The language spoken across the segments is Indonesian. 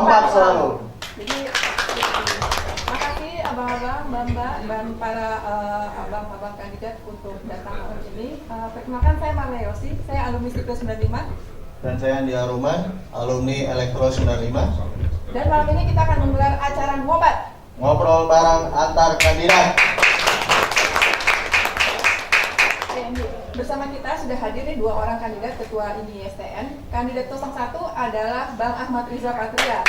kompak selalu. Jadi makasih abang-abang, mbak-mbak, dan para abang-abang kandidat untuk datang malam ini. Perkenalkan, saya Marla Yosi, saya alumni Sipil 95. Dan saya Andi Aruman, alumni Elektro 95. Dan malam ini kita akan menggelar acara ngobat. Ngobrol bareng antar kandidat. Bersama kita sudah hadir nih 2 orang kandidat ketua INI ISTN. Kandidat 01 adalah Bang Ahmad Riza Patria.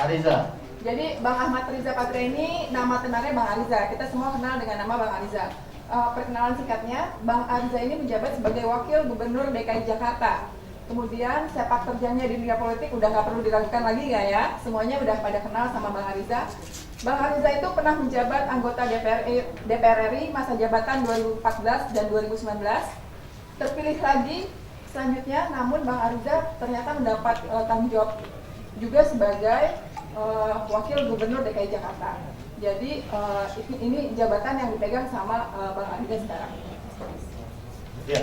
Ariza. Jadi Bang Ahmad Riza Patria ini nama tenarnya Bang Ariza. Kita semua kenal dengan nama Bang Ariza. Perkenalan singkatnya, Bang Ariza ini menjabat sebagai Wakil Gubernur DKI Jakarta. Kemudian sepak terjangnya di dunia politik udah nggak perlu diragukan lagi nggak ya? Semuanya udah pada kenal sama Bang Ariza. Bang Ariza itu pernah menjabat anggota DPR RI masa jabatan 2014 dan 2019. Terpilih lagi selanjutnya, namun Bang Ariza ternyata mendapat tanggung jawab juga sebagai Wakil Gubernur DKI Jakarta. Jadi ini jabatan yang dipegang sama Bang Ariza sekarang. Ya.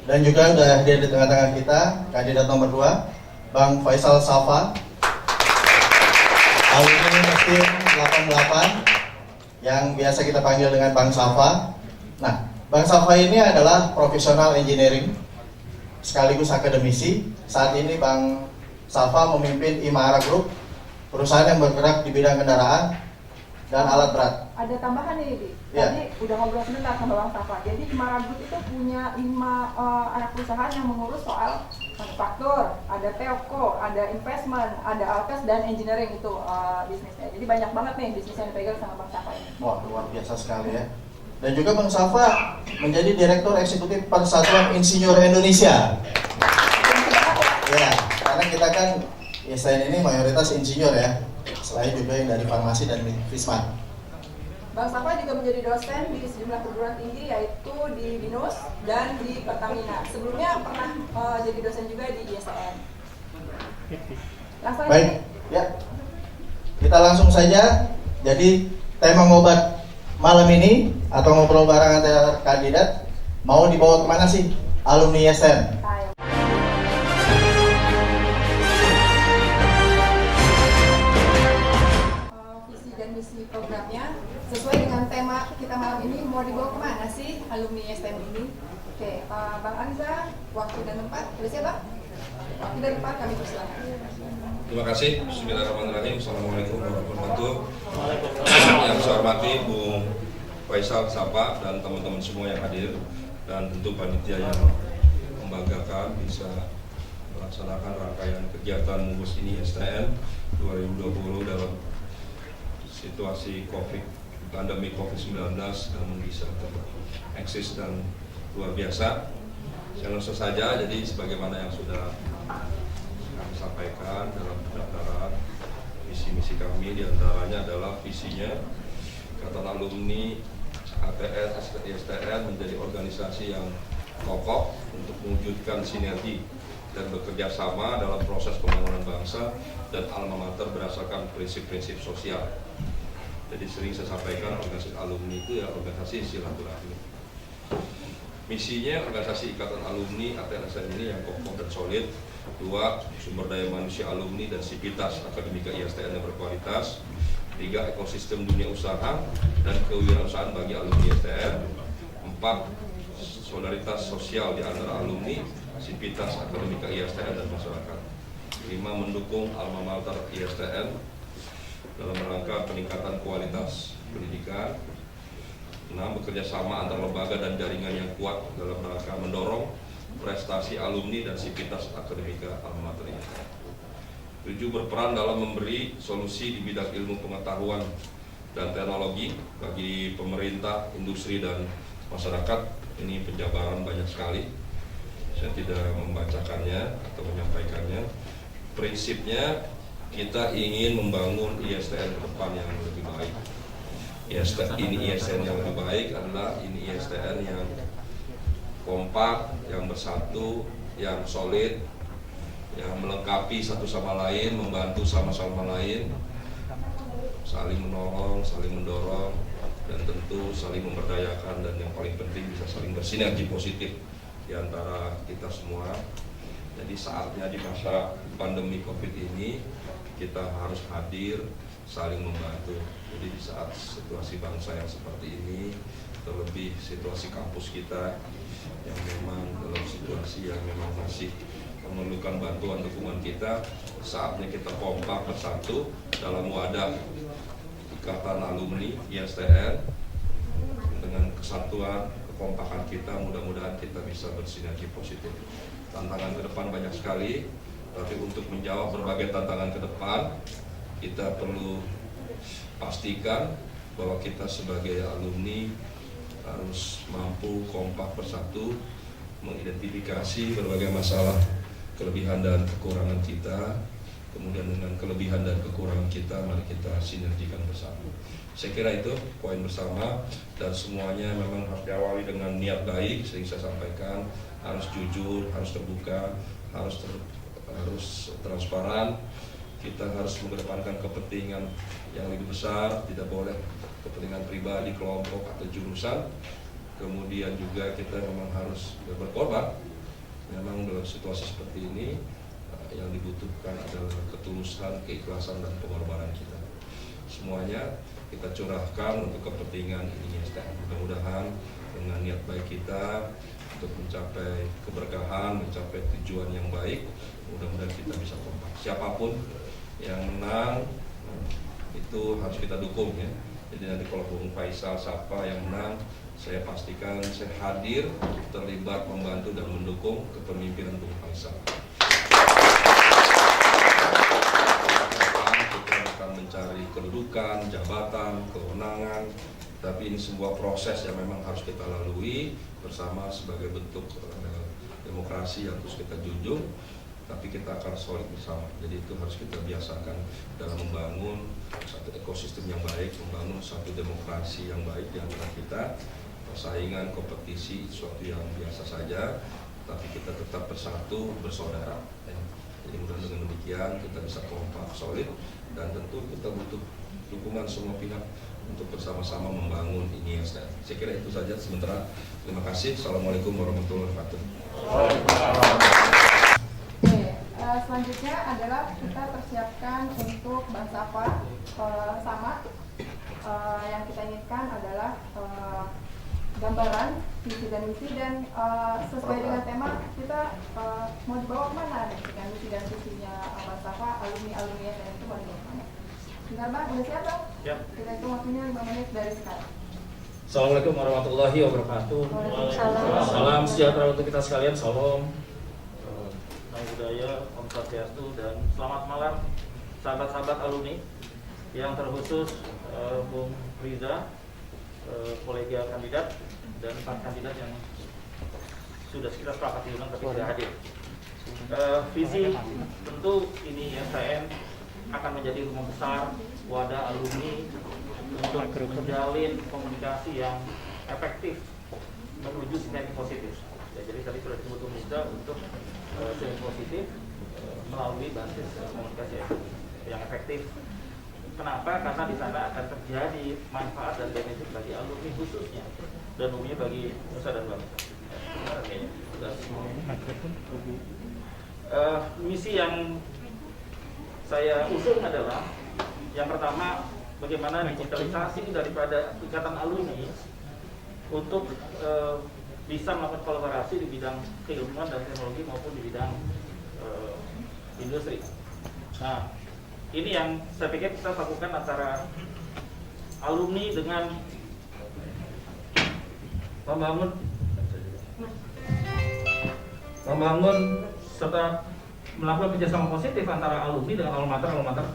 Dan juga sudah hadir di tengah-tengah kita kandidat nomor 2, Bang Faisal Safa, alumni Mesin 88 yang biasa kita panggil dengan Bang Safa. Nah, Bang Safa ini adalah profesional engineering sekaligus akademisi. Saat ini Bang Safa memimpin Imara Group, perusahaan yang bergerak di bidang kendaraan dan alat berat. Ada tambahan nih, Di. Ya. Tadi udah ngobrol sebentar sama Bang Safa. Jadi Imara Group itu punya 5 anak perusahaan yang mengurus soal manufaktur, ada telco, ada investment, ada alkes dan engineering itu bisnisnya. Jadi banyak banget nih bisnis yang dipegang sama Bang Safa ini. Wah, luar biasa sekali ya. Dan juga Bang Safa menjadi Direktur Eksekutif Persatuan Insinyur Indonesia. Ya, karena kita kan ISTN ini mayoritas insinyur ya, selain juga yang dari farmasi dan Fisma. Bang Safa juga menjadi dosen di sejumlah perguruan tinggi, yaitu di BINUS dan di Pertamina. Sebelumnya pernah jadi dosen juga di ISTN. Langsung Baik, ya. Kita langsung saja. Jadi tema ngobat malam ini atau ngobrol bareng antar kandidat mau dibawa kemana sih alumni ISTN? Visi dan misi programnya sesuai dengan tema kita malam ini, mau dibawa kemana sih alumni ISTN ini? Oke, Bang Ariza, waktu dan tempat, boleh Bang? Waktu dan tempat kami persilakan. Terima kasih. Bismillahirrahmanirrahim. Assalamualaikum warahmatullahi wabarakatuh. Yang saya hormati Bung Faisal Safa dan teman-teman semua yang hadir, dan tentu panitia yang membanggakan bisa melaksanakan rangkaian kegiatan Mubus ini ISTN 2020 dalam situasi pandemi COVID-19 namun bisa tetap eksis dan luar biasa. Saya langsung saja, jadi sebagaimana yang sudah kami sampaikan dalam pendaftaran, visi-misi kami diantaranya adalah visinya Ikatan Alumni ATN ISTN menjadi organisasi yang kokoh untuk mewujudkan sinergi dan bekerja sama dalam proses pembangunan bangsa dan alma mater berdasarkan prinsip-prinsip sosial. Jadi sering saya sampaikan organisasi alumni itu ya organisasi silaturahmi. Misinya organisasi Ikatan Alumni ATN ini yang kokoh dan solid. 2, sumber daya manusia alumni dan sivitas akademika ISTN yang berkualitas. 3, ekosistem dunia usaha dan kewirausahaan bagi alumni ISTN. 4, solidaritas sosial di antara alumni, sivitas akademika ISTN dan masyarakat. 5, mendukung alma mater ISTN dalam rangka peningkatan kualitas pendidikan. 6, bekerja sama antar lembaga dan jaringan yang kuat dalam rangka mendorong prestasi alumni dan sivitas akademika alma mater. 7, berperan dalam memberi solusi di bidang ilmu pengetahuan dan teknologi bagi pemerintah, industri, dan masyarakat. Ini penjabaran banyak sekali, saya tidak membacakannya atau menyampaikannya. Prinsipnya kita ingin membangun ISTN ke depan yang lebih baik. Ini ISTN yang lebih baik adalah ini ISTN yang kompak, yang bersatu, yang solid, yang melengkapi satu sama lain, membantu sama lain, saling menolong, saling mendorong, dan tentu saling memberdayakan, dan yang paling penting bisa saling bersinergi positif di antara kita semua. Jadi saatnya di masa pandemi COVID ini kita harus hadir, saling membantu. Jadi di saat situasi bangsa yang seperti ini, terlebih situasi kampus kita yang memang dalam situasi yang memang masih memerlukan bantuan dukungan kita, saatnya kita kompak bersatu dalam wadah Ikatan Alumni ISTN. Dengan kesatuan, kekompakan kita, mudah-mudahan kita bisa bersinergi positif. Tantangan ke depan banyak sekali, tapi untuk menjawab berbagai tantangan ke depan, kita perlu pastikan bahwa kita sebagai alumni harus mampu kompak bersatu, mengidentifikasi berbagai masalah, kelebihan dan kekurangan kita, kemudian dengan kelebihan dan kekurangan kita, mari kita sinergikan bersama. Saya kira itu poin bersama, dan semuanya memang harus diawali dengan niat baik. Sering saya sampaikan, harus jujur, harus terbuka, harus transparan. Kita harus mengedepankan kepentingan yang lebih besar, tidak boleh kepentingan pribadi, kelompok atau jurusan. Kemudian juga kita memang harus berkorban. Memang dalam situasi seperti ini yang dibutuhkan adalah ketulusan, keikhlasan, dan pengorbanan kita. Semuanya kita curahkan untuk kepentingan ini. Mudah-mudahan dengan niat baik kita untuk mencapai keberkahan, mencapai tujuan yang baik, mudah-mudahan kita bisa kompak. Siapapun yang menang itu harus kita dukung ya. Jadi nanti kalau Bung Faisal siapa yang menang, saya pastikan saya hadir, terlibat, membantu dan mendukung kepemimpinan Bung Faisal. Kita akan mencari kedudukan, jabatan, kewenangan, tapi ini sebuah proses yang memang harus kita lalui bersama sebagai bentuk demokrasi yang terus kita junjung. Tapi kita akan solid bersama. Jadi itu harus kita biasakan dalam membangun satu ekosistem yang baik, membangun satu demokrasi yang baik di antara kita. Persaingan, kompetisi, sesuatu yang biasa saja, tapi kita tetap bersatu, bersaudara. Jadi mudah-mudahan dengan demikian kita bisa kompak, solid, dan tentu kita butuh dukungan semua pihak untuk bersama-sama membangun ini. Saya kira itu saja sementara. Terima kasih. Assalamualaikum warahmatullahi wabarakatuh. Selanjutnya adalah kita persiapkan untuk Bang Safa. Sama yang kita inginkan adalah gambaran visi dan misi, dan sesuai dengan tema kita mau dibawa kemana nih dengan misi dan visinya Bang Safa, alumni dan itu mau dibawa kemana? Bentar Bang, udah siap Bang? Siap. Kita hitung waktunya 5 menit dari sekarang. Assalamualaikum warahmatullahi wabarakatuh. Salam sejahtera untuk kita sekalian. Salam budaya, Om Swastiastu, dan selamat malam sahabat-sahabat alumni, yang terkhusus Bung Riza, kolega kandidat, dan 4 kandidat yang sudah kita sepakati diundang tapi tidak hadir. Visi tentu ini ISTN akan menjadi rumah besar wadah alumni untuk menjalin komunikasi yang efektif menuju sinergi positif. Ya, jadi tadi sudah disebut Riza untuk sinergi positif melalui basis komunikasi yang efektif. Kenapa? Karena di sana akan terjadi manfaat dan benefit bagi alumni khususnya, dan umumnya bagi nusa dan bangsa. Misi yang saya usung adalah yang pertama, bagaimana digitalisasi daripada ikatan alumni untuk bisa melakukan kolaborasi di bidang keilmuan dan teknologi maupun di bidang industri. Nah, ini yang saya pikir kita lakukan antara alumni dengan membangun serta melakukan kerjasama positif antara alumni dengan alma mater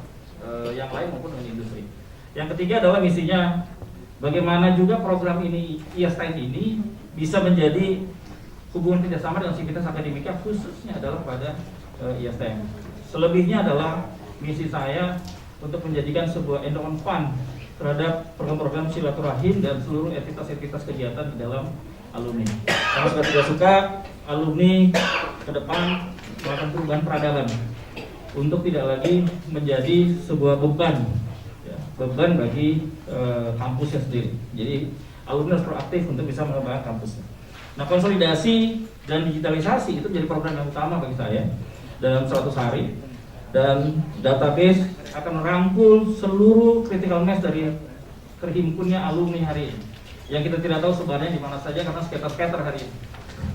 yang lain maupun dengan industri. Yang ketiga adalah misinya, bagaimana juga program ini ISTN ini bisa menjadi hubungan kerjasama dengan sivitas akademika, khususnya adalah pada ISTN. Selebihnya adalah misi saya untuk menjadikan sebuah endowment fund terhadap program-program silaturahim dan seluruh entitas-entitas kegiatan di dalam alumni. Karena suka tidak suka, alumni ke depan melakukan perubahan peradaban untuk tidak lagi menjadi sebuah beban, ya, beban bagi kampusnya sendiri. Jadi alumni harus proaktif untuk bisa mengembangkan kampusnya. Nah, konsolidasi Dan digitalisasi itu menjadi program yang utama bagi saya dalam 100 hari. Dan database akan merangkul seluruh critical mass dari terhimpunnya alumni hari ini. Yang kita tidak tahu sebenarnya di mana saja karena scatter hari ini.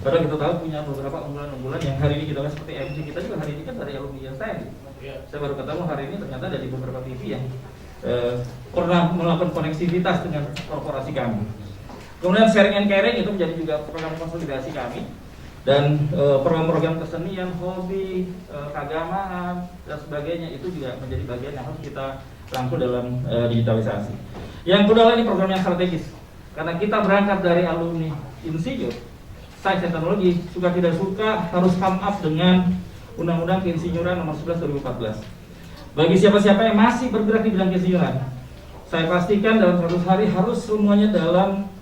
Padahal kita tahu punya beberapa unggulan-unggulan yang hari ini kita lihat seperti MC kita juga hari ini kan dari alumni ISTN. Saya baru ketemu hari ini ternyata dari beberapa TV yang pernah melakukan koneksivitas dengan korporasi kami. Kemudian sharing and caring itu menjadi juga program konsolidasi kami. Dan program-program kesenian, hobi, keagamaan dan sebagainya itu juga menjadi bagian yang harus kita rangkul dalam digitalisasi. Yang kedua ini program yang strategis, karena kita berangkat dari alumni insinyur, sains dan teknologi, suka tidak suka harus come up dengan Undang-Undang Keinsinyuran Nomor 11 2014. Bagi siapa-siapa yang masih bergerak di bidang keinsinyuran, saya pastikan dalam 100 hari harus semuanya dalam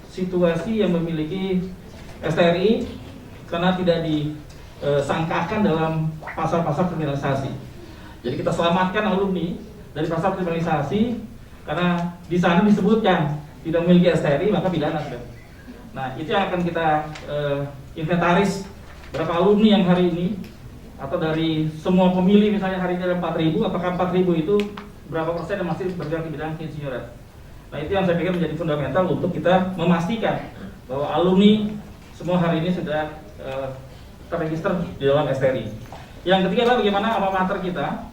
situasi yang memiliki STRI, karena tidak disangkakan dalam pasal-pasal kriminalisasi. Jadi kita selamatkan alumni dari pasal kriminalisasi karena di sana disebutkan tidak memiliki STRI maka pidana. Nah itu yang akan kita inventaris berapa alumni yang hari ini atau dari semua pemilih misalnya hari ini ada 4.000, apakah 4.000 itu berapa persen yang masih bergerak di bidang keinsinyuran. Nah itu yang saya pikir menjadi fundamental untuk kita memastikan bahwa alumni semua hari ini sudah terregister di dalam STRI. Yang ketiga adalah bagaimana alma mater kita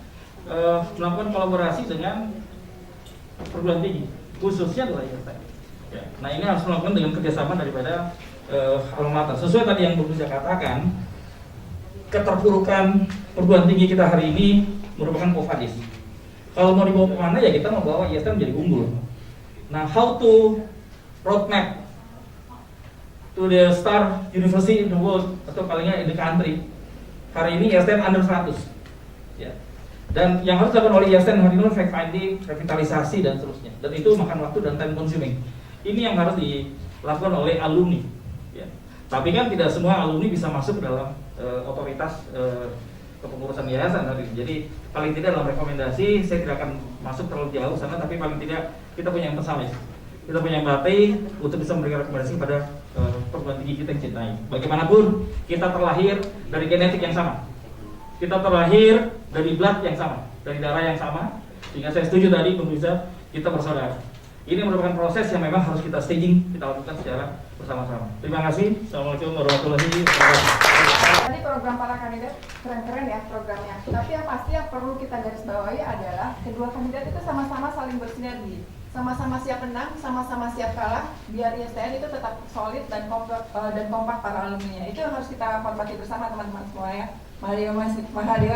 melakukan kolaborasi dengan perguruan tinggi, khususnya adalah ISTN. Ya. Nah ini harus melakukan dengan kerjasama daripada alma mater. Sesuai tadi yang Bung Riza katakan, keterpurukan perguruan tinggi kita hari ini merupakan Covadis. Kalau mau dibawa kemana ya kita mau bawa ISTN menjadi unggul. Nah, how to roadmap to the star university in the world atau palingnya in the country. Hari ini ISTN under 100. Ya. Dan yang harus dilakukan oleh ISTN hari ini fact finding, revitalisasi dan seterusnya. Dan itu makan waktu dan time consuming. Ini yang harus dilakukan oleh alumni. Ya. Tapi kan tidak semua alumni bisa masuk ke dalam otoritas kepengurusan yayasan tadi. Jadi paling tidak dalam rekomendasi saya tidak akan masuk terlalu jauh sana, tapi paling tidak kita punya yang tersamis. Kita punya empati untuk bisa memberikan rekomendasi kepada perguruan tinggi kita yang cintai. Bagaimanapun kita terlahir dari genetik yang sama, kita terlahir dari blood yang sama, dari darah yang sama. Sehingga saya setuju tadi Bung Riza, kita bersaudara. Ini merupakan proses yang memang harus kita staging, kita lakukan secara bersama-sama. Terima kasih. Assalamualaikum warahmatullahi wabarakatuh. Tadi program para kandidat keren-keren ya programnya. Tapi yang pasti yang perlu kita garis bawahi adalah kedua kandidat itu sama-sama saling bersinergi, sama-sama siap menang, sama-sama siap kalah, biar ISTN itu tetap solid dan kompak para alumninya. Itu yang harus kita hormati bersama teman-teman semua ya. Mahadewa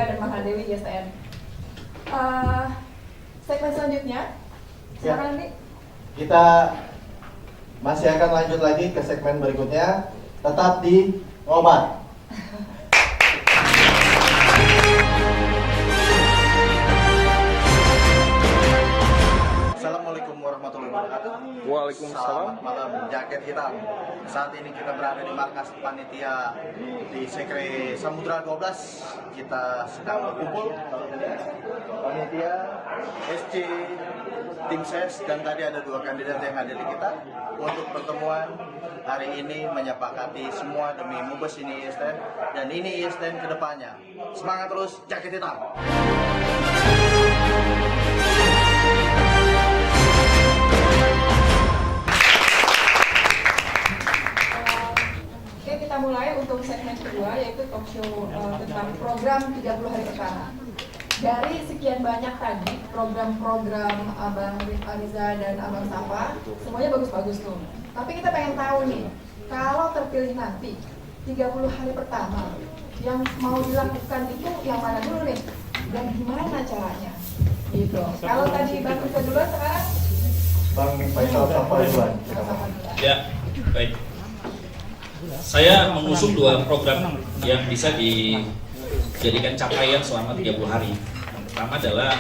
dan Mahadewi ISTN. Segmen selanjutnya, silakan Andi. Kita masih akan lanjut lagi ke segmen berikutnya. Tetap di Ngobat. Assalamualaikum warahmatullahi wabarakatuh. Waalaikumsalam. Selamat malam jaket hitam. Saat ini kita berada di markas panitia di Sekre Samudra 12. Kita sedang berkumpul panitia SC tim SES dan tadi ada dua kandidat yang hadir di kita untuk pertemuan hari ini menyepakati semua demi mubes ini ISTN dan ini ISTN kedepannya. Semangat terus jaket hitam. Oke, kita mulai untuk segmen kedua yaitu talk show tentang program 30 hari pertama. Dari sekian banyak tadi program-program Abang Ariza dan Abang Safa, semuanya bagus-bagus tuh. Tapi kita pengen tahu nih, kalau terpilih nanti 30 hari pertama yang mau dilakukan itu yang mana dulu nih? Dan gimana caranya? Gitu. Kalau tadi Bang Ariza duluan, sekarang Bang Faisal Safa duluan. Ya, baik. Saya mengusung dua program yang bisa dijadikan capaian selama 30 hari. Yang pertama adalah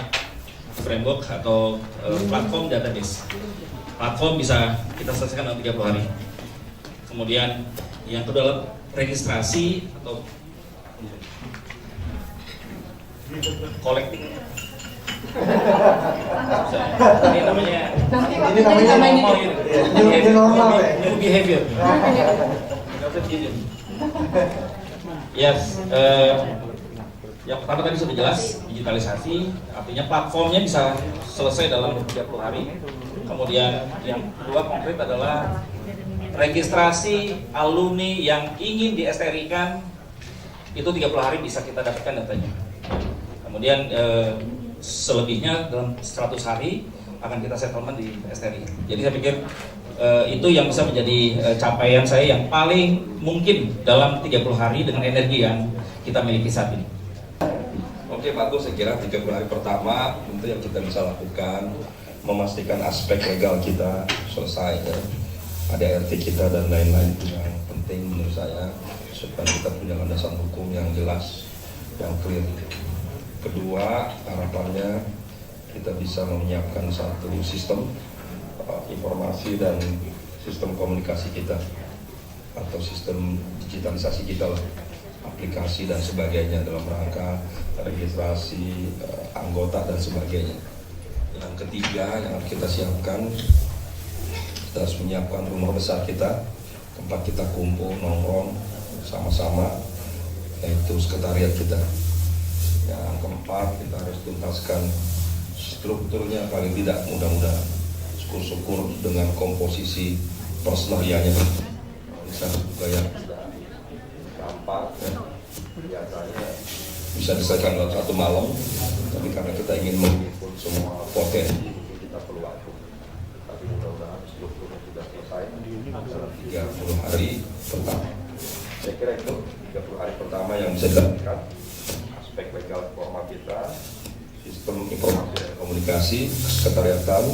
framework atau platform database. Platform bisa kita selesaikan dalam 30 hari. Kemudian yang kedua adalah registrasi atau collecting. Ini namanya Ini namanya normal ini. new normal ya. New behavior. Nggak usah gini. Yes, yang pertama tadi sudah jelas, digitalisasi, artinya platformnya bisa selesai dalam 30 hari. Kemudian yang kedua konkret adalah registrasi alumni yang ingin di STRI-kan, itu 30 hari bisa kita dapatkan datanya. Kemudian selebihnya dalam 100 hari akan kita settlement di STRI. Jadi saya pikir itu yang bisa menjadi capaian saya yang paling mungkin dalam 30 hari dengan energi yang kita miliki saat ini. Oke, bagus. Saya kira 30 hari pertama tentu yang kita bisa lakukan memastikan aspek legal kita selesai ya. Ada RT kita dan lain-lain yang penting menurut saya supaya kita punya landasan hukum yang jelas, yang clear. Kedua, harapannya kita bisa menyiapkan satu sistem informasi dan sistem komunikasi kita atau sistem digitalisasi kita lah, aplikasi dan sebagainya dalam rangka registrasi anggota dan sebagainya. Yang ketiga yang harus kita siapkan, kita harus menyiapkan rumah besar kita, tempat kita kumpul nongkrong sama-sama, yaitu sekretariat kita. Yang keempat, kita harus tuntaskan strukturnya paling tidak, mudah-mudahan syukur-syukur dengan komposisi personalianya bisa juga yang sudah gampang ya. Biasanya bisa diselesaikan dalam satu malam, tapi karena kita ingin mengumpul semua potensi kita perlu waktu. Tapi mudah-mudahan strukturnya sudah selesai dalam 30 hari pertama. Saya kira itu 30 hari pertama yang bisa dilakukan. Aspek legal formal kita, sistem informasi dan komunikasi, sekretariatan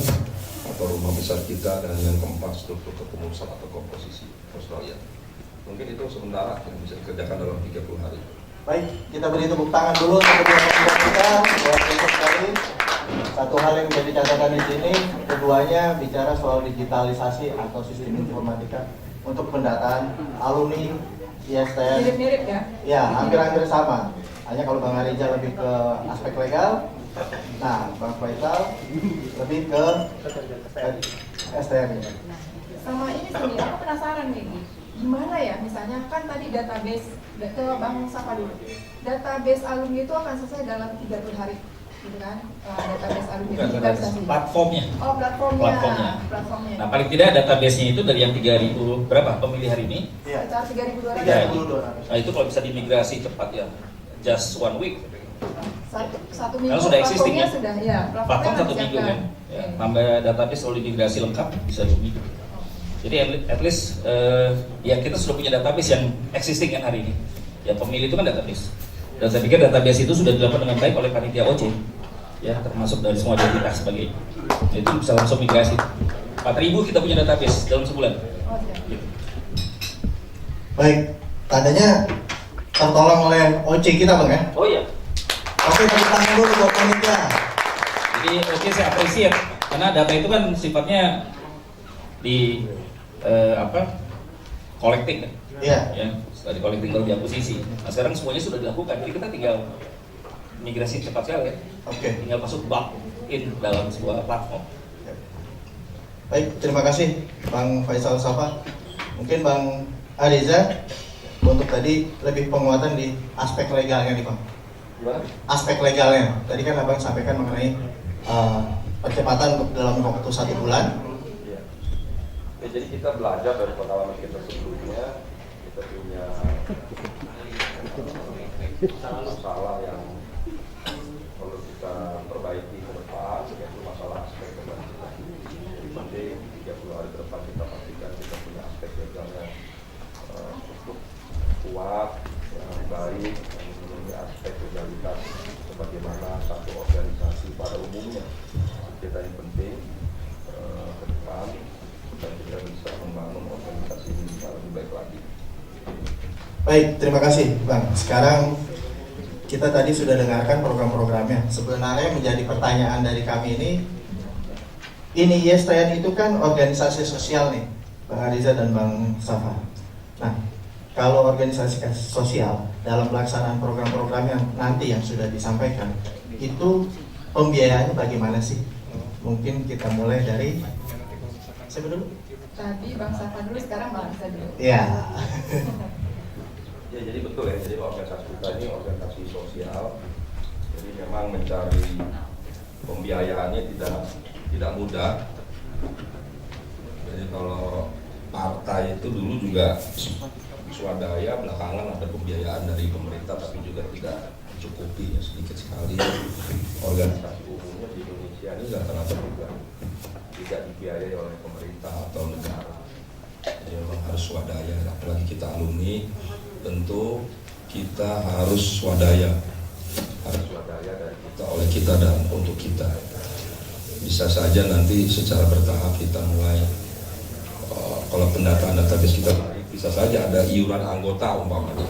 atau rumah besar kita, dan yang keempat struktur kepengurusan atau komposisi personalian. Mungkin itu sementara yang bisa dikerjakan dalam 30 hari. Baik, kita beri tepuk tangan dulu untuk kedua pembicara kita. Luar biasa sekali. Satu hal yang menjadi catatan di sini, keduanya bicara soal digitalisasi atau sistem informatika untuk pendataan alumni ISTN. Mirip-mirip ya? Ya, hampir-hampir sama. Hanya kalau Bang Ariza lebih ke aspek legal, nah Bang Faisal lebih ke STN. Sama ini sih, aku penasaran nih, gimana ya misalnya kan tadi database, ke Bang Safa dulu, database alumni itu akan selesai dalam 30 hari, gitu kan? Database alumni Bukan itu database, platformnya. Oh, platformnya. Nah, paling tidak database-nya itu dari yang 3.000 berapa pemilih hari ini? Iya. Sekitar 3.200. Ya, 3.200. nah itu kalau bisa dimigrasi cepat ya, just 1 week. Satu minggu Karena sudah existing platformnya ya? sudah, ya. Platform 1 minggu kan, ya, nambah database kalau dimigrasi lengkap bisa 2 minggu. Jadi at least ya kita sudah punya database yang existing kan hari ini. Ya pemilih itu kan database. Dan saya pikir database itu sudah dilakukan dengan baik oleh panitia OC. Ya termasuk dari semua identitas sebagainya. Itu bisa langsung migrasi. 4.000 kita punya database dalam sebulan. Oh, siap. Gitu. Baik, tandanya tertolong oleh OC kita Bang ya. Oh iya. Oke, tepuk tangan dulu buat panitia. Jadi oke saya appreciate karena data itu kan sifatnya di collecting kan. Iya. Ya, setelah di collecting baru diakuisisi. Nah sekarang semuanya sudah dilakukan, jadi kita tinggal migrasi cepat sekali ya. Oke. Tinggal masuk bug in dalam sebuah platform. Baik, terima kasih Bang Faisal Safa. Mungkin Bang Ariza untuk tadi lebih penguatan di aspek legalnya nih Bang. Gimana? Aspek legalnya. Tadi kan Abang sampaikan mengenai percepatan untuk dalam waktu 1 bulan. Iya. Ya, jadi kita belajar dari pengalaman kita sebelumnya. Kita punya masalah yang perlu kita perbaiki ke depan, yaitu masalah aspek legal kita. Jadi penting 30 hari ke depan kita pastikan kita punya aspek legalnya cukup kuat, yang baik, yang memenuhi aspek legalitas sebagaimana satu organisasi pada umumnya. Kita yang penting ke depan dan kita bisa membangun organisasi ini bisa lebih baik lagi. Baik, terima kasih Bang. Sekarang kita tadi sudah dengarkan program-programnya. Sebenarnya menjadi pertanyaan dari kami ini ISTN itu kan organisasi sosial nih, Bang Ariza dan Bang Safa. Nah, kalau organisasi sosial dalam pelaksanaan program-program yang nanti yang sudah disampaikan, itu pembiayaannya bagaimana sih? Mungkin kita mulai dari siapa dulu? Tadi Bang Safa dulu, sekarang Bang Ariza dulu. Ya. Ya, jadi betul ya, jadi organisasi kita ini organisasi sosial, jadi memang mencari pembiayaannya tidak mudah. Jadi kalau partai itu dulu juga swadaya, belakangan ada pembiayaan dari pemerintah tapi juga tidak mencukupi, ya, sedikit sekali. Organisasi umumnya di Indonesia ini rata-rata juga tidak dibiayai oleh pemerintah atau negara. Jadi memang harus swadaya, apalagi kita alumni, tentu kita harus swadaya dari kita, oleh kita, dan untuk kita. Bisa saja nanti secara bertahap kita mulai, kalau pendataan database kita bisa saja ada iuran anggota umpamanya.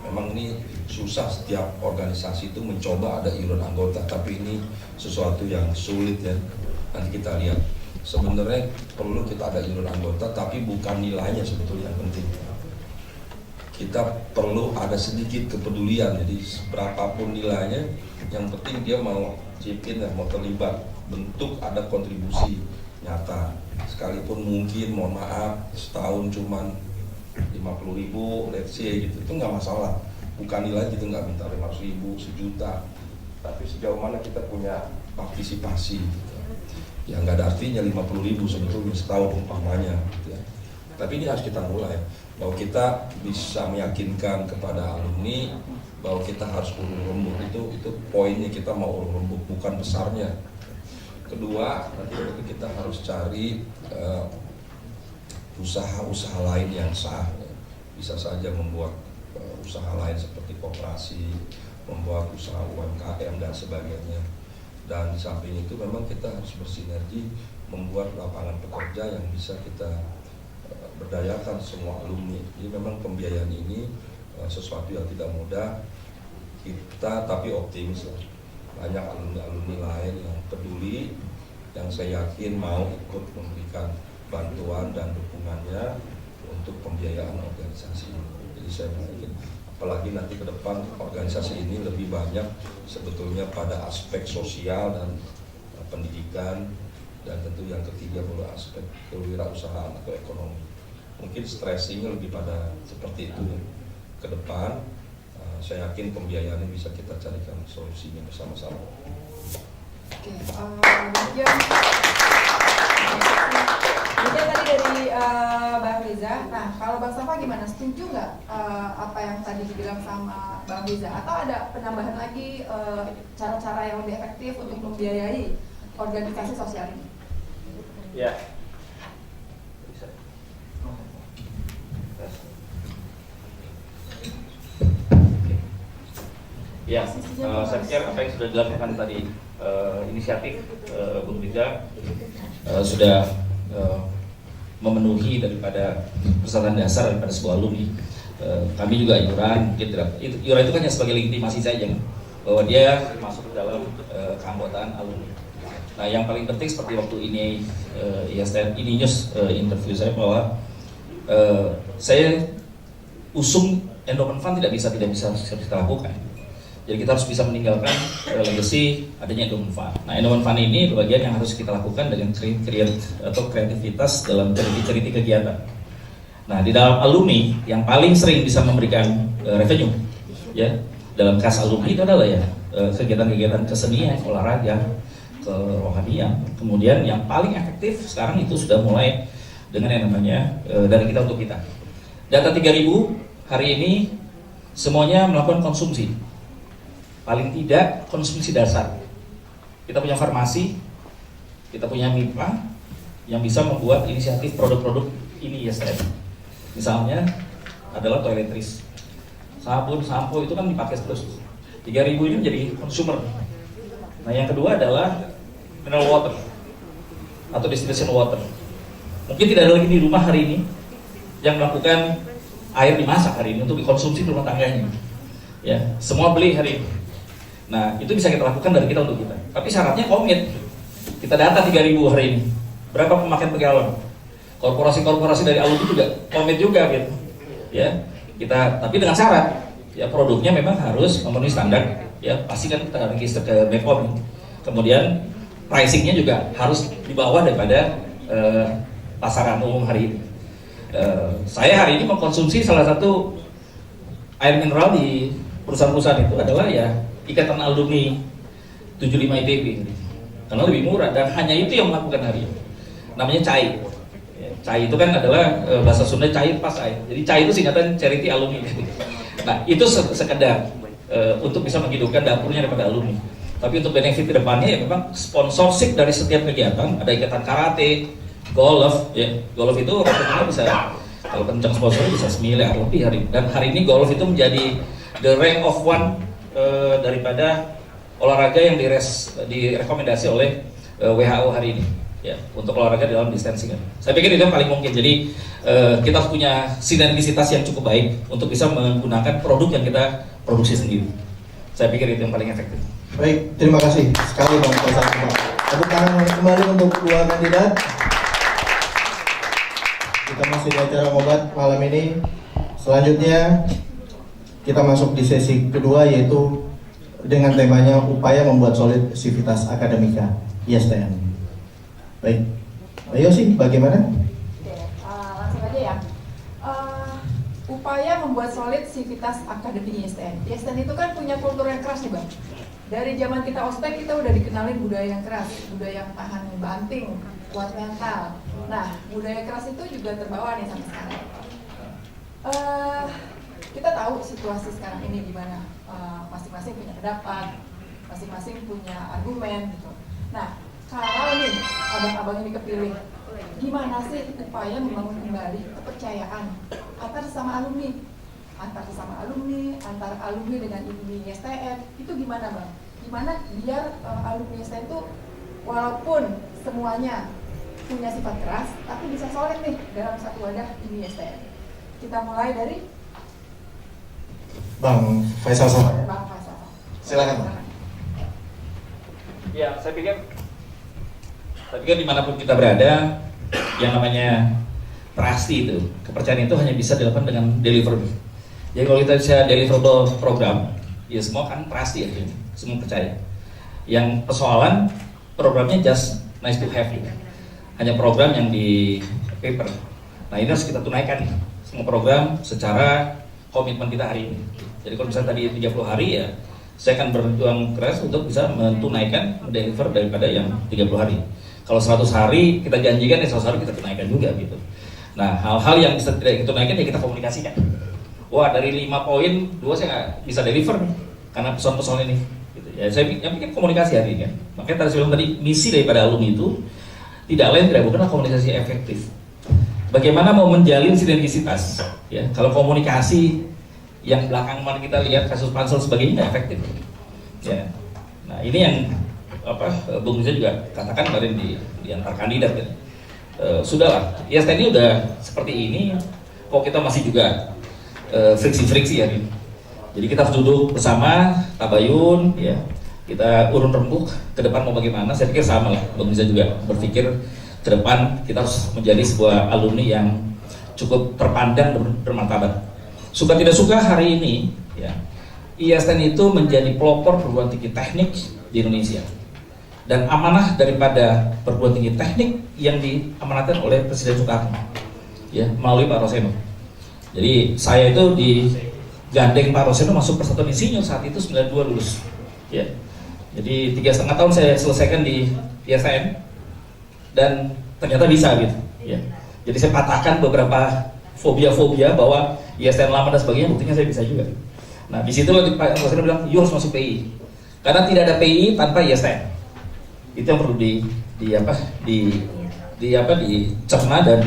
Memang ini susah, setiap organisasi itu mencoba ada iuran anggota, tapi ini sesuatu yang sulit ya. Nanti kita lihat. Sebenarnya perlu kita ada iuran anggota, tapi bukan nilainya sebetulnya yang penting. Kita perlu ada sedikit kepedulian, jadi berapapun nilainya, yang penting dia mau chip-in, mau terlibat, bentuk ada kontribusi nyata. Sekalipun mungkin, mohon maaf, setahun cuman 50.000, let's say gitu, itu nggak masalah. Bukan nilai, kita nggak minta 500.000, 1 juta, tapi sejauh mana kita punya partisipasi gitu. Ya nggak ada artinya 50.000 sebetulnya setahun umpamanya gitu ya. Tapi ini harus kita mulai, bahwa kita bisa meyakinkan kepada alumni bahwa kita harus urung rembuk. Itu poinnya, kita mau urung rembuk, bukan besarnya. Kedua, nanti kita harus cari usaha-usaha lain yang sah. Bisa saja membuat usaha lain seperti koperasi, membuat usaha UMKM dan sebagainya. Dan di samping itu memang kita harus bersinergi membuat lapangan pekerja yang bisa kita berdayakan semua alumni. Jadi memang pembiayaan ini sesuatu yang tidak mudah. Kita tapi optimis lah. Banyak alumni-alumni lain yang peduli, yang saya yakin mau ikut memberikan bantuan dan dukungannya untuk pembiayaan organisasi ini. Jadi saya yakin, apalagi nanti ke depan organisasi ini lebih banyak sebetulnya pada aspek sosial dan pendidikan, dan tentu yang ketiga adalah aspek kewirausahaan atau ekonomi. Mungkin stressingnya lebih pada seperti itu ya. Ke depan saya yakin pembiayaan ini bisa kita carikan solusinya bersama-sama. Oke, demikian tadi dari Bang Riza. Nah, kalau Bang Safa gimana? Setuju nggak apa yang tadi dibilang sama Bang Riza? Atau ada penambahan lagi cara-cara yang lebih efektif untuk membiayai organisasi sosial ini? Ya. Ya, saya pikir apa yang sudah dilakukan tadi inisiatif Bung Riza sudah memenuhi daripada persyaratan dasar daripada sebuah alumni. Kami juga iuran, iuran itu kan hanya sebagai legitimasi saja bahwa dia masuk ke dalam keanggotaan alumni. Nah, yang paling penting seperti waktu ini ISTN ini news interview saya bahwa saya usung endowment fund tidak bisa kita lakukan. Jadi kita harus bisa meninggalkan legacy adanya endowment fund. Nah, endowment fund ini bagian yang harus kita lakukan dengan kreativitas dalam ceriti kegiatan. Nah, di dalam alumni yang paling sering bisa memberikan revenue, ya, dalam kas alumni itu adalah ya kegiatan-kegiatan kesenian, olahraga, kerohanian. Kemudian yang paling efektif sekarang itu sudah mulai dengan yang namanya dari kita untuk kita. Data 3.000 hari ini semuanya melakukan konsumsi. Paling tidak konsumsi dasar. Kita punya farmasi, kita punya MIPA yang bisa membuat inisiatif produk-produk ini ISTN. Misalnya adalah toiletries, sabun, sampo itu kan dipakai terus. 3.000 ini menjadi consumer. Nah, yang kedua adalah mineral water atau distillation water. Mungkin tidak ada lagi di rumah hari ini yang melakukan air dimasak hari ini untuk dikonsumsi di rumah tangganya. Ya, semua beli hari ini. Nah, itu bisa kita lakukan dari kita untuk kita. Tapi syaratnya komit. Kita data 3.000 hari ini. Berapa pemakaian per galon? Korporasi-korporasi dari alumni juga komit juga gitu. Ya, kita tapi dengan syarat ya produknya memang harus memenuhi standar. Ya, pasti kan kita register ke BPOM. Kemudian pricingnya juga harus di bawah daripada pasaran umum hari ini. Saya hari ini mengkonsumsi salah satu air mineral di perusahaan-perusahaan itu adalah ya ikatan alumni 75 ITB, karena lebih murah dan hanya itu yang melakukan hari ini. Namanya CAI. CAI itu kan adalah bahasa Sunda cair pas air. Jadi CAI itu singkatan Charity Alumni. Nah itu sekedar untuk bisa menghidupkan dapurnya daripada alumni. Tapi untuk benefit kedepannya ya memang sponsorship dari setiap kegiatan, ada ikatan karate, golf, ya golf itu rata-rata bisa kalau kencang sponsor bisa semiliar lebih hari. Dan hari ini golf itu menjadi the rank of one daripada olahraga yang direkomendasi oleh WHO hari ini, ya untuk olahraga dalam distancing. Saya pikir itu yang paling mungkin. Jadi kita harus punya sinergisitas yang cukup baik untuk bisa menggunakan produk yang kita produksi sendiri. Saya pikir itu yang paling efektif. Baik, terima kasih sekali Bang Faisal. Tepuk tangan kembali untuk dua kandidat. Kita masih di acara ngobat malam ini. Selanjutnya kita masuk di sesi kedua, yaitu dengan temanya upaya membuat solid sivitas akademika ISTN. Baik, ayo sih bagaimana? Oke, langsung aja ya. Upaya membuat solid sivitas akademi ISTN. ISTN itu kan punya kultur yang keras nih Bang. Dari zaman kita ospek kita udah dikenalin budaya yang keras, budaya yang tahan banting, kuat mental. Nah, budaya keras itu juga terbawa nih sampai sekarang. Kita tahu situasi sekarang ini gimana, masing-masing punya pendapat, masing-masing punya argumen gitu. Nah, kalau nih abang-abang ini kepilih, gimana sih upaya membangun kembali kepercayaan antar sesama alumni, antar alumni dengan alumni ISTN itu gimana Bang? Gimana biar alumni ISTN itu walaupun semuanya punya sifat keras, tapi bisa solid nih dalam satu wadah di ISTN. Kita mulai dari Bang Faisal Safa. Bang Faisal. Silakan Bang. Ya, saya pikir dimanapun kita berada, yang namanya trusty itu, kepercayaan itu hanya bisa dilakukan dengan deliverable. Jadi kalau kita bisa deliverable program, ya semua kan trusty ya, semua percaya. Yang persoalan programnya just nice to have gitu. Hanya program yang di paper. Nah ini harus kita tunaikan nih, semua program secara komitmen kita hari ini. Jadi kalau misalnya tadi 30 hari ya, saya akan berjuang keras untuk bisa mentunaikan, mendeliver daripada yang 30 hari. Kalau 100 hari kita janjikan, ya 100 hari kita tunaikan juga gitu. Nah hal-hal yang bisa tidak kita tunaikan ya kita komunikasikan. Wah dari 5 poin, 2 saya nggak bisa deliver nih, karena persoalan ini. Gitu. Ya saya pikir komunikasi hari ini kan. Makanya tadi saya bilang tadi misi daripada alumni itu tidak lain tidak bukanlah komunikasi efektif. Bagaimana mau menjalin sinergisitas? Ya kalau komunikasi yang belakangan kemarin kita lihat kasus pansel sebagainya nggak efektif. Ya, nah ini yang Bung Riza juga katakan kemarin di antar kandidat kan. Sudahlah, ISTN ini udah seperti ini, kok kita masih juga friksi-friksi ya ini. Jadi kita harus duduk bersama, tabayun, ya kita urun rembuk ke depan mau bagaimana. Saya pikir sama lah, Bung Riza juga berpikir ke depan kita harus menjadi sebuah alumni yang cukup terpandang dan bermartabat. Suka tidak suka hari ini, ya ISTN itu menjadi pelopor perguruan tinggi teknik di Indonesia. Dan amanah daripada perguruan tinggi teknik yang diamanatkan oleh Presiden Soekarno, ya melalui Pak Roseno. Jadi saya itu digandeng Pak Roseno masuk persatuan insinyur saat itu 92 lulus, ya. Jadi 3,5 tahun saya selesaikan di ISTN dan ternyata bisa gitu, ya. Jadi saya patahkan beberapa fobia-fobia bahwa ISTN lama dan sebagainya, buktinya saya bisa juga. Nah di situ Pak Roseno bilang, you harus masuk PI, karena tidak ada PI tanpa ISTN. Itu yang perlu dicerna dan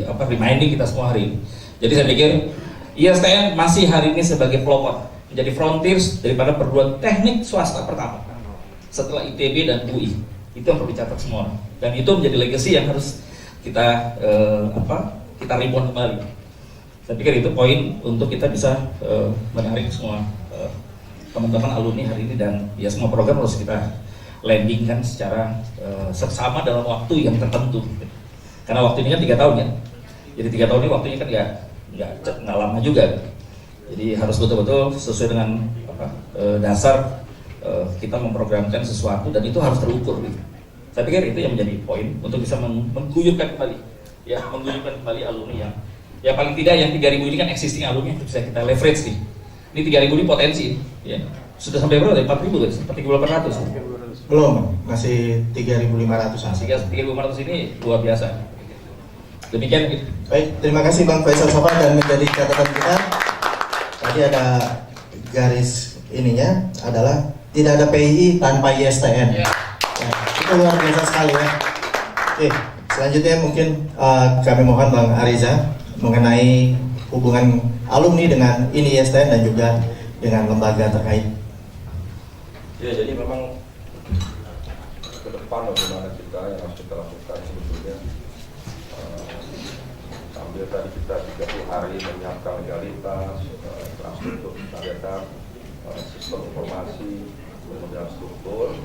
reminding kita semua hari ini. Jadi saya pikir ISTN masih hari ini sebagai pelopor, menjadi frontiers daripada perguruan teknik swasta pertama setelah ITB dan UI. Itu yang perlu dicatat semua orang. Dan itu menjadi legacy yang harus kita kita reborn kembali. Saya pikir itu poin untuk kita bisa menarik semua teman-teman alumni hari ini, dan ya semua program harus kita landing kan secara seksama dalam waktu yang tertentu. Karena waktu ini kan 3 tahun ya. Jadi 3 tahun ini waktunya kan nggak lama juga. Jadi harus betul-betul sesuai dengan dasar kita memprogramkan sesuatu, dan itu harus terukur. Gitu. Saya pikir itu yang menjadi poin untuk bisa mengguyurkan kembali, ya mengguyurkan kembali alumni yang ya paling tidak yang 3.000 ini kan existing alumni, bisa kita leverage nih. Ini 3.000 ini potensi, ya. Sudah sampai berapa? 4.000 kan? 4.800. Belum, masih 3.500-an. 3.500 ini luar biasa. Demikian. Baik, terima kasih Bang Faisal Safa, dan menjadi catatan kita tadi ada garis ininya adalah tidak ada PII tanpa ISTN. Ya, itu luar biasa sekali ya. Oke, selanjutnya mungkin kami mohon Bang Ariza mengenai hubungan alumni dengan ini ISTN dan juga dengan lembaga terkait. Ya, jadi memang ke depan bagaimana kita yang harus kita lakukan sebetulnya sambil tadi kita 30 hari menyiapkan legalitas, infrastruktur kesehatan, sistem informasi, kemudian struktur,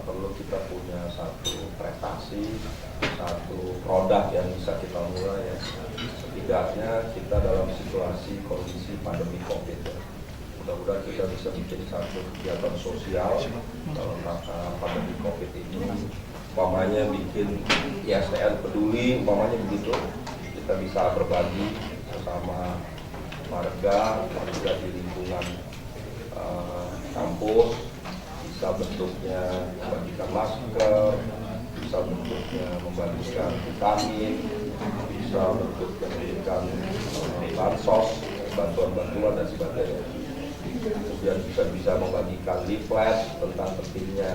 perlu kita punya satu prestasi, satu produk yang bisa kita mulai ya. Setidaknya kita dalam situasi kondisi pandemi COVID ya. Mudah-mudahan kita bisa bikin satu kegiatan sosial dalam rangka pandemi COVID ini. Umpamanya bikin ISTN peduli, umpamanya begitu. Kita bisa berbagi bersama warga di lingkungan kampus, bisa bentuknya membagikan masker, bisa bentuknya membagikan vitamin, bisa bentuknya memberikan bansos, bantuan-bantuan dan sebagainya. Kemudian bisa membagikan leaflet tentang pentingnya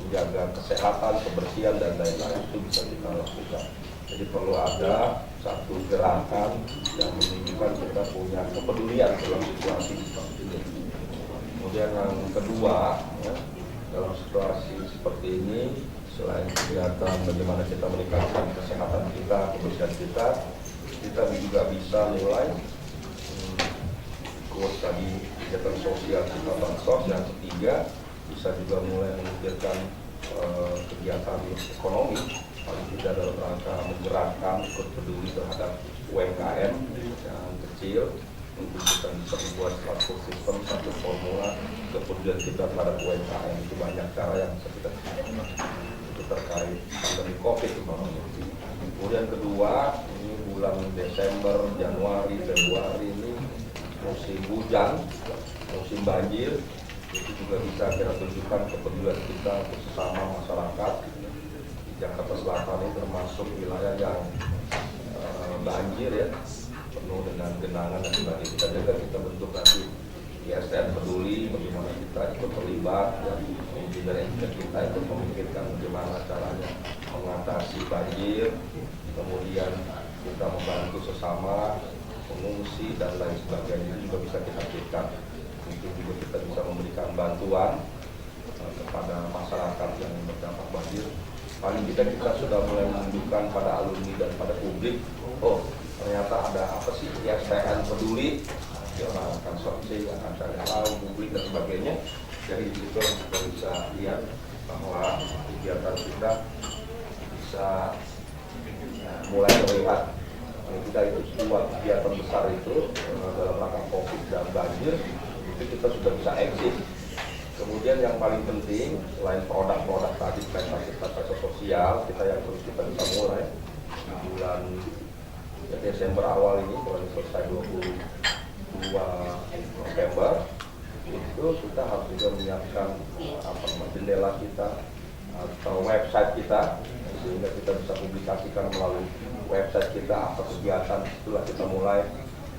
menjaga kesehatan, kebersihan dan lain-lain, itu bisa kita lakukan. Jadi perlu ada satu gerakan yang menunjukkan kita punya kepedulian dalam situasi seperti ini. Kemudian yang kedua, ya, dalam situasi seperti ini, selain kegiatan bagaimana kita meningkatkan kesehatan kita, kebersihan kita juga bisa mulai ikut tadi kegiatan sosial kita bansos. Yang ketiga, bisa juga mulai memikirkan kegiatan ekonomi, paling tidak dalam rangka menggerakkan ikut peduli terhadap UMKM yang kecil. Untuk kita bisa membuat satu sistem, satu formula kepedulian kita terhadap UMKM. Itu banyak cara yang bisa kita lakukan. Itu terkait pandemi COVID umpamanya. Kemudian kedua, ini bulan Desember, Januari, Februari ini musim hujan, musim banjir. Itu juga bisa kita tunjukkan kepedulian kita untuk sesama masyarakat. Di Jakarta Selatan ini termasuk wilayah yang banjir ya, penuh dengan genangan dan sebagainya. Kita juga kita bentuk nanti ISTN peduli, bagaimana kita ikut terlibat dan engineer kita itu memikirkan bagaimana caranya mengatasi banjir, kemudian kita membantu sesama pengungsi dan lain sebagainya. Itu juga bisa kita lakukan. Mungkin juga kita bisa memberikan bantuan kepada masyarakat yang terdampak banjir. Paling kita sudah mulai menunjukkan pada alumni dan pada publik, oh ternyata ada apa sih ISTN peduli, ya, orang akan searching, akan cari tahu, publik dan sebagainya. Dari itu kita bisa lihat bahwa kegiatan kita bisa mulai terlihat. Kita itu dua kegiatan besar itu dalam rangka COVID dan banjir, itu kita sudah bisa eksis. Kemudian yang paling penting selain produk-produk tadi prestasi sosial kita yang terus kita bisa mulai di bulan Desember awal ini, bulan selesai 22 November itu kita harus juga menyiapkan jendela kita atau website kita sehingga kita bisa publikasikan melalui website kita apa kegiatan. Itulah kita mulai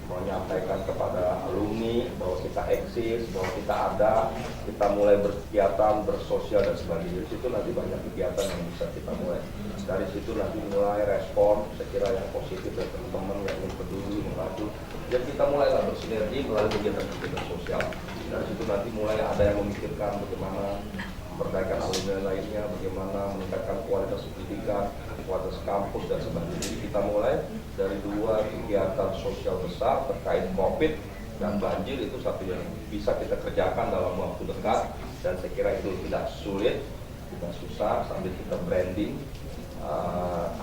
menyampaikan kepada alumni bahwa kita eksis, bahwa kita ada, kita mulai berkegiatan, bersosial dan sebagainya. Dari situ nanti banyak kegiatan yang bisa kita mulai. Dari situ nanti mulai respon, saya kira yang positif dari teman-teman yang ingin peduli, membantu. Dan kita mulailah bersinergi melalui kegiatan-kegiatan sosial. Dari situ nanti mulai ada yang memikirkan bagaimana memperbaikkan alumni lainnya, bagaimana meningkatkan kualitas pendidikan, kualitas kampus dan sebagainya. Jadi kita mulai dari dua kegiatan sosial besar terkait COVID dan banjir, itu satu yang bisa kita kerjakan dalam waktu dekat dan saya kira itu tidak sulit, tidak susah sambil kita branding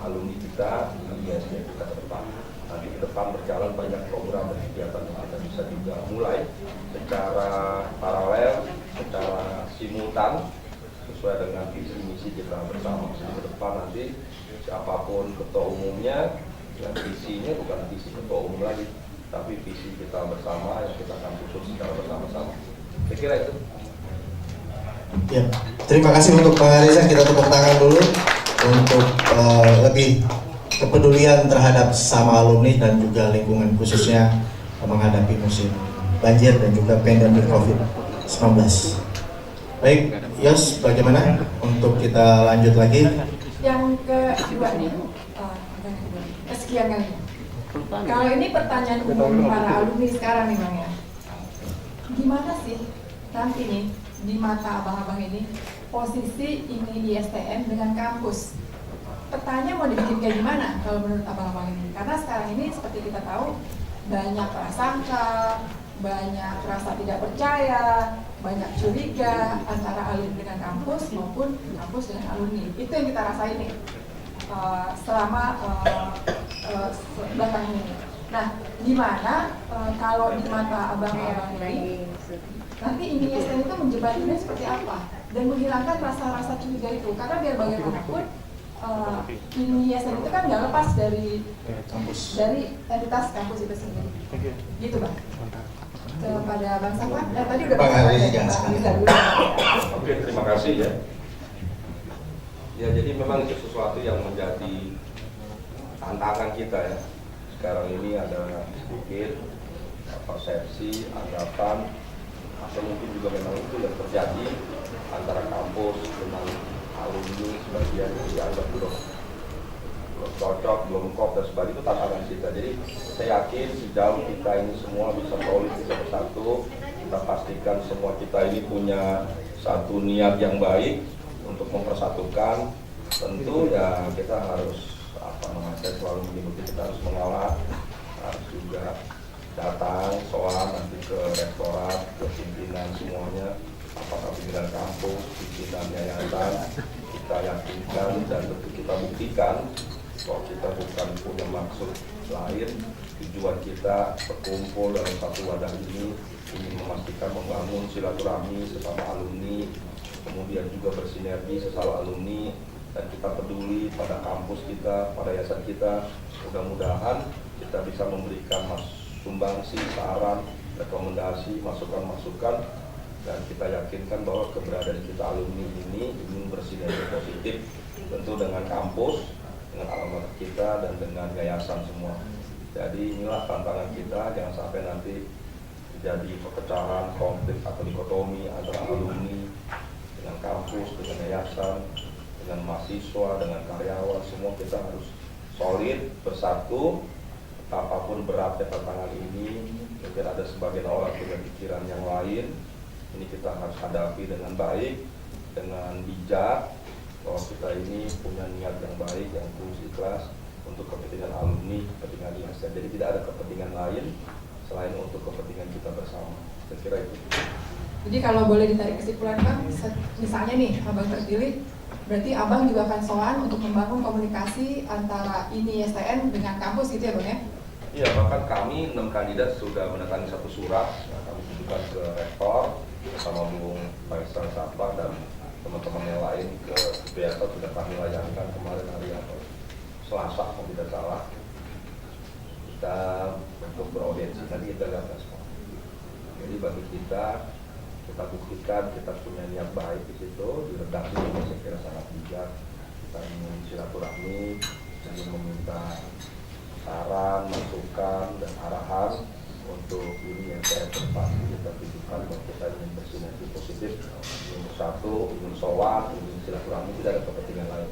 alumni kita di ISTN kita ke depan. Nanti ke depan berjalan banyak program dan kegiatan yang kita bisa juga mulai secara paralel, secara simultan sesuai dengan visi misi kita bersama. Jadi ke depan nanti siapapun ketua umumnya, yang visinya bukan visi ketua umum lagi, tapi visi kita bersama yang kita akan susun secara bersama-sama. Saya kira itu. Ya, terima kasih untuk Bang Ariza. Kita tepuk tangan dulu untuk lebih kepedulian terhadap sama alumni dan juga lingkungan, khususnya menghadapi musim banjir dan juga pandemi COVID-19. Baik, Yos, bagaimana untuk kita lanjut lagi? Yang kedua nih, kesekian kali. Kalau ini pertanyaan umum para alumni sekarang nih Bang ya, gimana sih nanti nih di mata abang-abang ini posisi ini di STM dengan kampus? Pertanyaan mau dibikin kayak gimana kalau menurut abang-abang ini? Karena sekarang ini seperti kita tahu banyak prasangka, banyak rasa tidak percaya, banyak curiga antara alumni dengan kampus maupun kampus dengan alumni. Itu yang kita rasain nih selama belakangan ini. Nah, gimana kalau di mata abang-abang ini nanti ini STM itu menjembataninya seperti apa dan menghilangkan rasa-rasa curiga itu? Karena biar bagaimanapun ini STM itu kan nggak lepas dari entitas kampus itu sendiri. Gitu Bang. Kepada Bang Safa, tadi udah Bang Ariza. Oke, terima kasih ya. Ya, jadi memang itu sesuatu yang menjadi tantangan kita ya. Sekarang ini ada sedikit persepsi, anggapan, atau mungkin juga memang itu yang terjadi antara kampus dengan alumni, sebagian yang dianggap belum cocok, belum kop dan sebagainya. Itu tantangan kita. Jadi saya yakin sejauh kita ini semua bisa solid, bisa bersatu, kita pastikan semua kita ini punya satu niat yang baik untuk mempersatukan. Tentu ya kita harus saya selalu menyebut kita harus mengalah, harus juga datang soal nanti ke rektorat, ke pimpinan semuanya, apakah pimpinan kampus, pimpinan yayasan, kita yakinkan dan tentu kita buktikan bahwa kita bukan punya maksud lain. Tujuan kita berkumpul dalam satu wadah ini ingin memastikan membangun silaturahmi sesama alumni, kemudian juga bersinergi sesama alumni, dan kita peduli pada kampus kita, pada yayasan kita. Mudah-mudahan kita bisa memberikan sumbangsi, saran, rekomendasi, masukan-masukan, dan kita yakinkan bahwa keberadaan kita alumni ini ingin bersinergi positif tentu dengan kampus, dengan alamat kita, dan dengan yayasan semua. Jadi inilah tantangan kita, jangan sampai nanti terjadi perpecahan, konflik atau dikotomi antara alumni dengan kampus, dengan yayasan, dengan mahasiswa, dengan karyawan. Semua kita harus solid, bersatu. Apapun beratnya tantangan ini, mungkin ada sebagian orang punya pikiran yang lain, ini kita harus hadapi dengan baik, dengan bijak, bahwa kita ini punya niat yang baik, yang tulus, ikhlas untuk kepentingan alumni, kepentingan yayasan. Jadi tidak ada kepentingan lain selain untuk kepentingan kita bersama. Saya kira itu. Jadi kalau boleh ditarik kesimpulan Bang, misalnya nih Abang terpilih, berarti Abang juga akan soal untuk membangun komunikasi antara ini STN dengan kampus gitu ya Bang ya? Iya, bahkan kami 6 kandidat sudah mendatangi satu surat, kami tunjukkan ke rektor bersama Bung Faisal Safa dan teman-teman yang lain ke BSA, sudah kami layankan kemarin hari Selasa kalau tidak salah. Kita untuk beraudiensi, nanti kita lihat semua. Jadi bagi kita buktikan kita punya niat baik di situ, di redaksi ini saya kira sangat bijak. Kita ingin silaturahmi, ingin meminta saran, masukan, dan arahan untuk ini yang saya depan. Kita tunjukkan bahwa kita ingin bersinergi positif, ingin bersatu, ingin sowan, ingin silaturahmi, tidak ada kepentingan lain.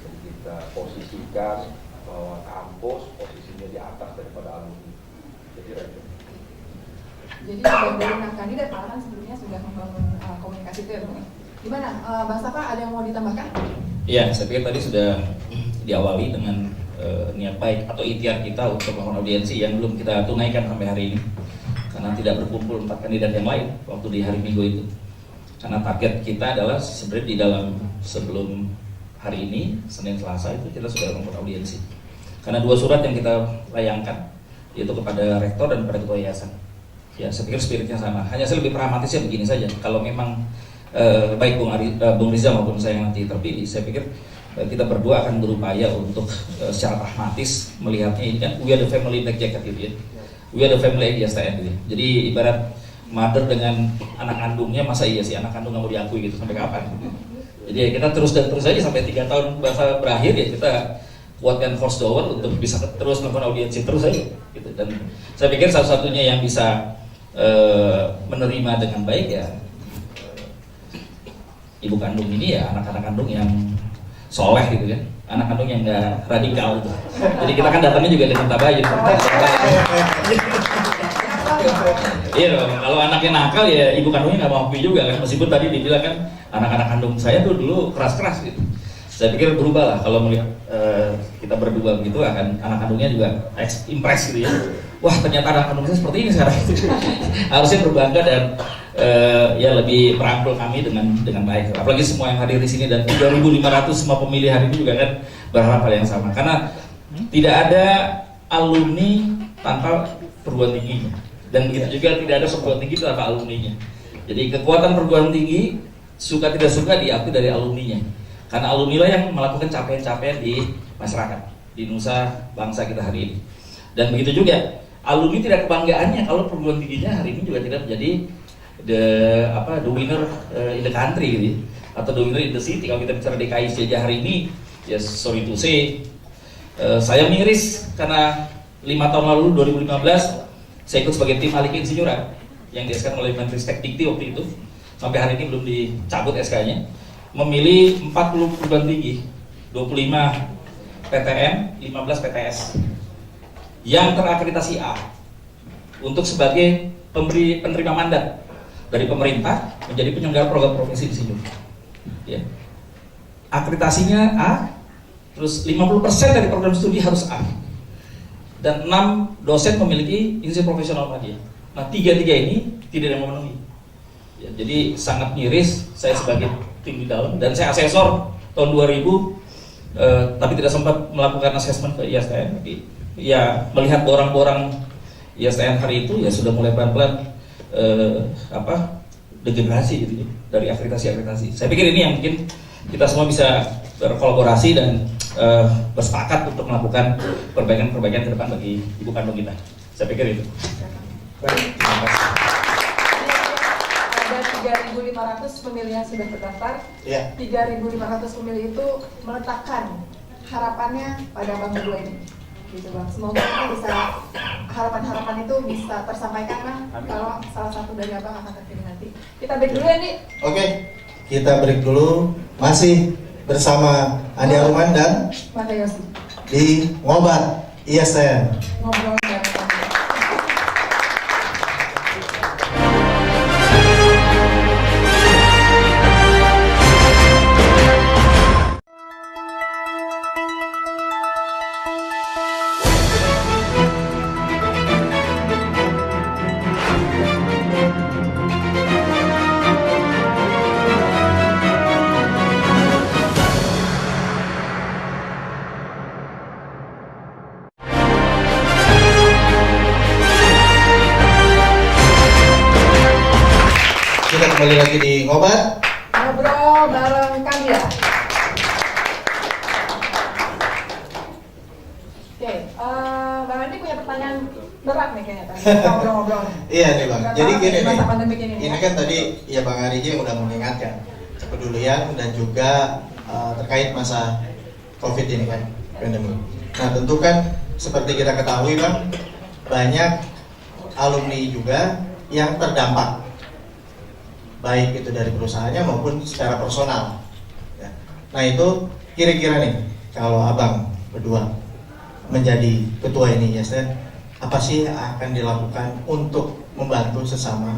Jadi kita posisikan bahwa kampus posisinya di atas daripada alumni. Jadi itu. Jadi dari 6 kandidat malahan sebelumnya sudah membangun komunikasi itu ya Bang. Gimana Bang Safa, ada yang mau ditambahkan? Ya, saya pikir tadi sudah diawali dengan niat baik atau ikhtiar kita untuk melakukan audiensi yang belum kita tunaikan sampai hari ini karena tidak berkumpul 4 kandidat yang lain waktu di hari Minggu itu. Karena target kita adalah sebenarnya di dalam sebelum hari ini, Senin Selasa itu kita sudah melakukan audiensi. Karena 2 surat yang kita layangkan, yaitu kepada rektor dan kepada ketua yayasan. Ya, saya pikir spiritnya sama. Hanya saya lebih pragmatisnya begini saja. Kalau memang baik Bung Riza maupun saya yang nanti terpilih, saya pikir kita berdua akan berupaya untuk secara pragmatis melihatnya. Ini kan we are the family black jacket gitu ya. we are the family ISTN gitu. Jadi ibarat mother dengan anak kandungnya, masa iya sih anak kandung nggak mau diakui gitu sampai kapan? Jadi ya kita terus dan terus aja sampai 3 tahun masa berakhir ya kita kuatkan force dower untuk bisa terus melakukan audiensi terus aja gitu. Dan saya pikir satu-satunya yang bisa menerima dengan baik ya ibu kandung ini ya anak-anak kandung yang soleh gitu kan, anak kandung yang nggak radikal gitu. Jadi kita kan datangnya juga dengan tabayun. Iya dong, kalau anaknya nakal ya ibu kandungnya nggak mau akui juga kan, meskipun tadi dibilang kan anak-anak kandung saya tuh dulu keras-keras gitu. Saya pikir berubah lah kalau melihat kita berdua begitu akan anak kandungnya juga impress gitu ya. Wah ternyata anak kandung saya seperti ini sekarang. Harusnya berbangga dan ya lebih merangkul kami dengan baik. Apalagi semua yang hadir di sini dan 3.500 semua pemilih hari ini juga kan berharap hal yang sama. Karena tidak ada alumni tanpa perguruan tingginya dan begitu juga tidak ada perguruan tinggi tanpa alumninya. Jadi kekuatan perguruan tinggi suka tidak suka diakui dari alumninya. Karena alumni lah yang melakukan capaian-capaian di masyarakat, di nusa bangsa kita hari ini. Dan begitu juga alumni tidak kebanggaannya kalau perguruan tingginya hari ini juga tidak menjadi the winner in the country gitu, atau the winner in the city. Kalau kita bicara DKI saja hari ini, ya sorry to say, saya miris karena 5 tahun lalu 2015 saya ikut sebagai tim ahli keinsinyuran yang dieskkan oleh Menteri Stekdikti waktu itu, sampai hari ini belum dicabut SK-nya. Memilih 40 perguruan tinggi, 25 PTN, 15 PTS yang terakreditasi A untuk sebagai penerima mandat dari pemerintah menjadi penyelenggara program profesi insinyur. Ya. Akreditasinya A, terus 50% dari program studi harus A, dan 6 dosen memiliki insinyur profesional media. Nah, 3 ini tidak ada yang memenuhi. Ya, jadi sangat miris saya sebagai tim di dalam, dan saya asesor tahun 2000 tapi tidak sempat melakukan asesmen ke ISTN. Ya melihat borang-borang ISTN hari itu ya sudah mulai pelan-pelan degenerasi gitu ya, dari akreditasi. Saya pikir ini yang mungkin kita semua bisa berkolaborasi dan bersepakat untuk melakukan perbaikan-perbaikan ke depan bagi ibu kandung kita. Saya pikir itu. Baik, terima kasih. Ada 3.500 pemilih yang sudah terdaftar. Ya. 3.500 pemilih itu meletakkan harapannya pada Bang berdua ini. Gitu Bang. Semoga kita bisa harapan-harapan itu bisa tersampaikan lah kalau salah satu dari Abang akan terpilih nanti. Kita break dulu ya, Nih. Oke, kita break dulu. Masih bersama Andi Aruman dan Mata Yosi. di Ngobat ISTN. Ngobrol bareng. Kita kembali lagi di Ngobat. Ngobrol bareng Kandia. Oke, Bang Andi punya pertanyaan berat nih kayaknya tadi. Ngobrol-ngobrol. Iya nih Bang. Jadi gini nih. Masa pandemik ini Ini ya. kan tadi ya Bang Ariji yang udah mengingatkan kepedulian dan juga terkait masa COVID ini kan, pandemi. Nah tentu kan seperti kita ketahui Bang, banyak alumni juga yang terdampak, baik itu dari perusahaannya maupun secara personal. Ya. Nah itu kira-kira nih kalau Abang berdua menjadi ketua ini ya, apa sih yang akan dilakukan untuk membantu sesama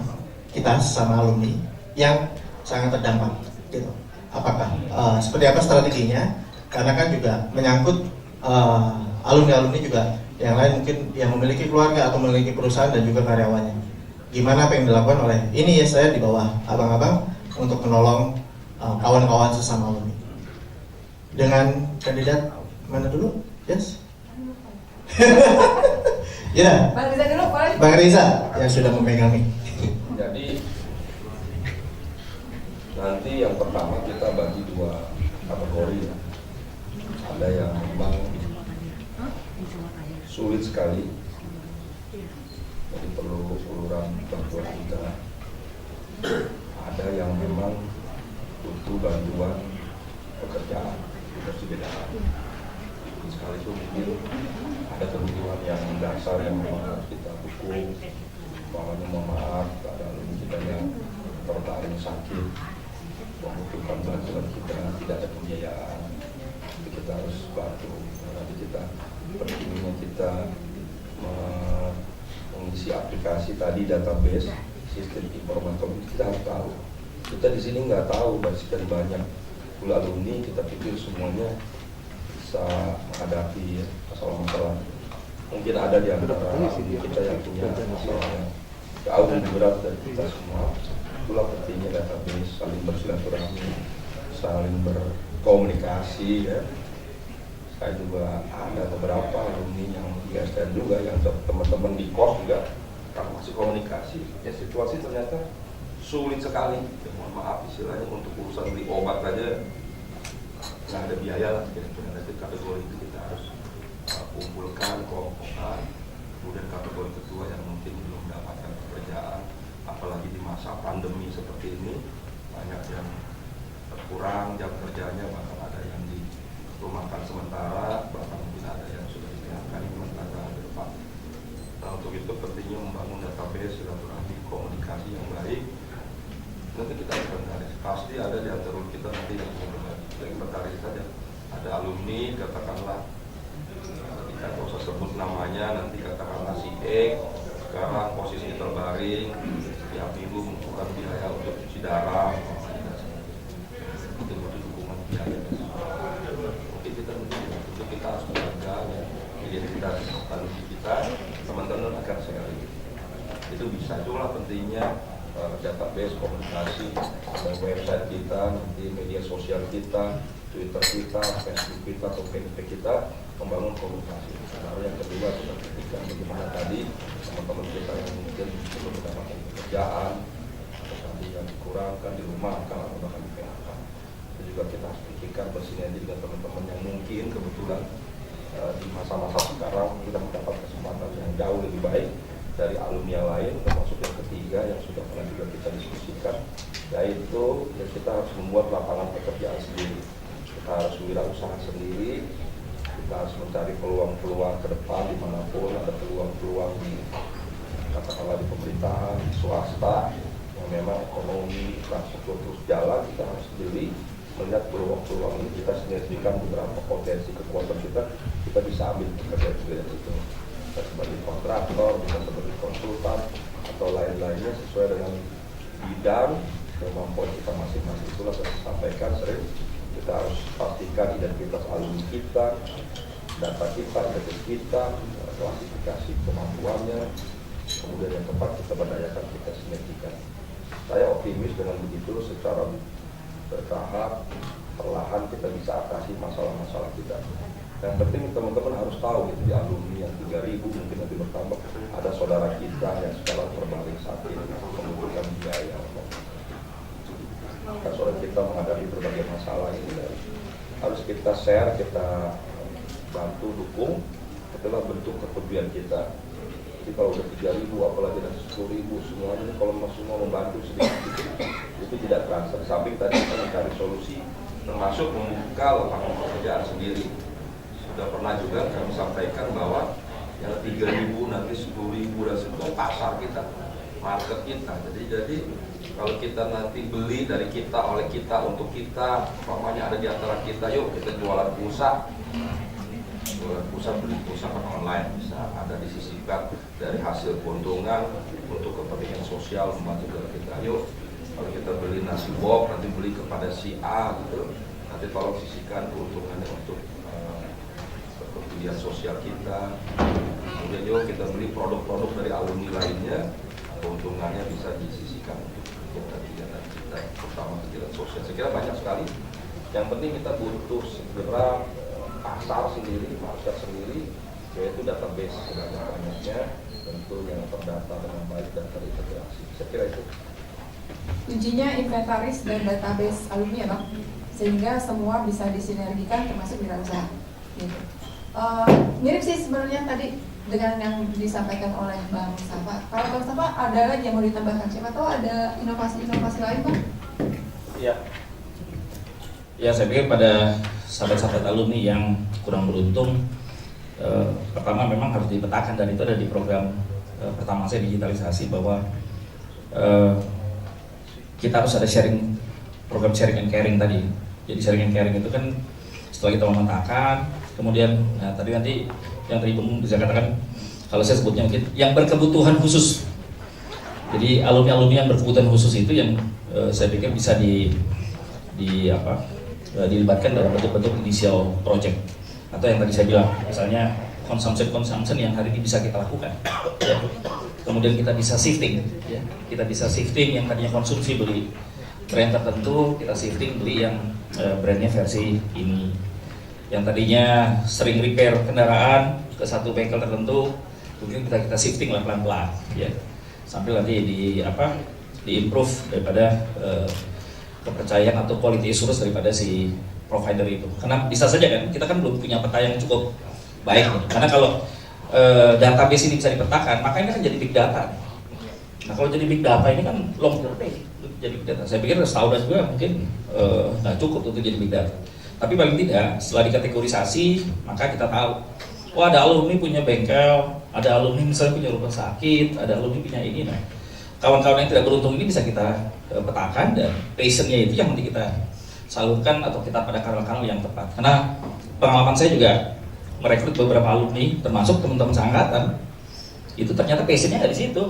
kita, sesama alumni yang sangat terdampak gitu. Apakah seperti apa strateginya? Karena kan juga menyangkut alumni-alumni juga yang lain mungkin yang memiliki keluarga atau memiliki perusahaan dan juga karyawannya. Gimana apa yang dilakukan oleh ini ya, saya di bawah abang-abang untuk menolong kawan-kawan sesama alumni. Dengan kandidat mana dulu? Yes. Ya. Bang Riza dulu, boleh? Bang Riza yang sudah memegang nih. Jadi nanti yang pertama kita bagi 2 kategori ya. Ada yang memang sulit sekali jadi perlu uluran bantuan kita. Ada yang memang butuh bantuan pekerjaan, itu harus dibedakan. Sekali itu mungkin ada kebutuhan yang dasar yang memang harus kita dukung. Umpamanya mohon maaf, ada alumni kita yang terbaring sakit, membutuhkan bantuan kita, tidak ada pembiayaan, jadi kita harus bantu. Nanti kita pentingnya kita mengisi aplikasi tadi, database sistem informasi, kita harus tahu. Kita di sini nggak tahu, dari sekian banyak pula alumni, kita pikir semuanya bisa menghadapi masalah-masalah. Mungkin ada di antara kita yang punya masalah yang jauh lebih berat dari kita semua. Itulah pentingnya database, saling bersilaturahmi, saling berkomunikasi ya. Saya juga ada beberapa alumni yang di IASTN juga, yang teman-teman di kos juga kalau masih komunikasi. Ya situasi ternyata sulit sekali. Ya, mohon maaf istilahnya untuk urusan beli obat aja nggak ada biaya lah. Jadi nanti kategori itu kita harus kumpulkan, kelompokkan. Kemudian kategori kedua yang mungkin belum mendapatkan pekerjaan, apalagi di masa pandemi seperti ini, banyak yang berkurang jam kerjanya, bahkan ada yang dirumahkan sementara, bahkan mungkin ada yang sudah ditinggalkan sementara ke depan. Nah, untuk itu pentingnya membangun database, silaturahmi, komunikasi yang baik. Nanti kita inventaris. Pasti ada di antara kita nanti yang inventaris saja. Ada alumni, katakanlah kita tidak usah sebut namanya, nanti katakanlah si E sekarang posisi terbaring, setiap minggu membutuhkan biaya untuk cuci darah, itu butuh dukungan biaya. Mungkin kita harus menjaga ya, identitas alumni kita, teman-teman akan sekali. Itu bisa, itulah pentingnya database, komunikasi, website kita, nanti media sosial kita, Twitter kita, Facebook kita, atau PNP kita, membangun komunikasi. Lalu yang kedua kita perhatikan bagaimana tadi teman-teman kita yang mungkin belum mendapatkan pekerjaan, atau tadi yang dikurangkan, dirumahkan, atau bahkan di PHK. Itu juga kita harus pikirkan bersinergi dengan teman-teman yang mungkin kebetulan di masa-masa sekarang kita mendapat kesempatan yang jauh lebih baik dari alumni yang lain. Termasuk yang ketiga yang sudah pernah juga kita diskusikan, yaitu ya kita harus membuat lapangan pekerjaan sendiri. Kita harus wirausaha sendiri, kita harus mencari peluang-peluang ke depan dimanapun ada peluang-peluang di katakanlah di pemerintahan, di swasta yang memang ekonomi infrastruktur terus jalan. Kita harus sendiri melihat peluang-peluang ini, kita sinergikan beberapa potensi kekuatan kita bisa ambil pekerjaan itu. Kita sebagai kontraktor, bisa sebagai konsultan atau lain-lainnya sesuai dengan bidang kemampuan kita masing-masing. Itulah saya sampaikan sering, kita harus pastikan identitas alumni kita, data kita, identitas kita, klasifikasi kemampuannya, kemudian yang tepat kita berdayakan, kita sinergikan. Saya optimis dengan begitu secara bertahap, perlahan kita bisa atasi masalah-masalah kita. Yang penting teman-teman harus tahu gitu, di alumni yang 3.000 mungkin nanti bertambah, ada saudara kita yang sekarang terbaring sakit, membutuhkan biaya. Kan saudara kita menghadapi berbagai masalah ini, harus kita share, kita bantu, dukung. Itulah bentuk kepedulian kita. Jadi kalau udah 3.000, apalagi ada 10.000, semuanya kalau semua membantu sedikit, itu tidak terasa. Di samping tadi kita mencari solusi, termasuk membuka lapangan pekerjaan sendiri. Sudah pernah juga kami sampaikan bahwa yang 3.000 nanti 10.000 dan itu pasar kita, market kita. Jadi kalau kita nanti beli dari kita, oleh kita, untuk kita, umpamanya ada di antara kita, yuk kita jualan pulsa. Jualan pulsa, beli pulsa online, bisa ada disisipkan dari hasil keuntungan untuk kepentingan sosial membantu dari kita. Yuk kalau kita beli nasi box, nanti beli kepada si A gitu, nanti tolong sisihkan keuntungannya untuk kepentingan sosial kita. Kemudian yuk kita beli produk-produk dari alumni lainnya, keuntungannya bisa disisihkan untuk kegiatan kita, terutama kegiatan sosial. Saya kira banyak sekali. Yang penting kita butuh segera pasar sendiri, market sendiri, yaitu database sebanyak-banyaknya, tentu yang terdata dengan baik dan terintegrasi. Saya kira itu. Kuncinya inventaris dan database alumni ya Bang, sehingga semua bisa disinergikan termasuk wirausaha. Gitu. Mirip sih sebenarnya tadi dengan yang disampaikan oleh Bang Safa. Kalau Bang Safa ada lagi yang mau ditambahkan? Siapa tahu ada inovasi-inovasi lain, Bang? Ya, Ya, saya pikir pada sahabat-sahabat alumni yang kurang beruntung, pertama memang harus dipetakan, dan itu ada di program pertama saya, digitalisasi, bahwa kita harus ada sharing, program sharing and caring tadi. Jadi sharing and caring itu kan setelah kita memetakan, kemudian tadi nanti yang tadi Bung bisa katakan, kalau saya sebutnya mungkin yang berkebutuhan khusus. Jadi alumni-alumni yang berkebutuhan khusus itu yang saya pikir bisa dilibatkan dalam bentuk-bentuk initial project, atau yang tadi saya bilang, misalnya consumption yang hari ini bisa kita lakukan, ya. Kemudian kita bisa shifting, ya. Kita bisa shifting yang tadinya konsumsi beli brand tertentu, kita shifting beli yang brandnya versi ini. Yang tadinya sering repair kendaraan ke satu bengkel tertentu, mungkin kita shifting lah pelan-pelan, ya. Sambil nanti di improve daripada kepercayaan atau quality assurance daripada si provider itu. Karena bisa saja kan, kita kan belum punya peta yang cukup baik nih. Karena kalau database ini bisa dipetakan, maka ini kan jadi big data. Nah, kalau jadi big data ini kan long term jadi big data. Saya pikir setahun juga mungkin nggak cukup untuk jadi big data. Tapi paling tidak setelah dikategorisasi, maka kita tahu, oh ada alumni punya bengkel, ada alumni misalnya punya rumah sakit, ada alumni punya ini. Nah, kawan-kawan yang tidak beruntung ini bisa kita petakan, dan passionnya itu yang nanti kita salurkan atau kita pada kanal-kanal yang tepat. Karena pengalaman saya juga merekrut beberapa alumni, termasuk teman-teman seangkatan, itu ternyata passionnya nggak di situ,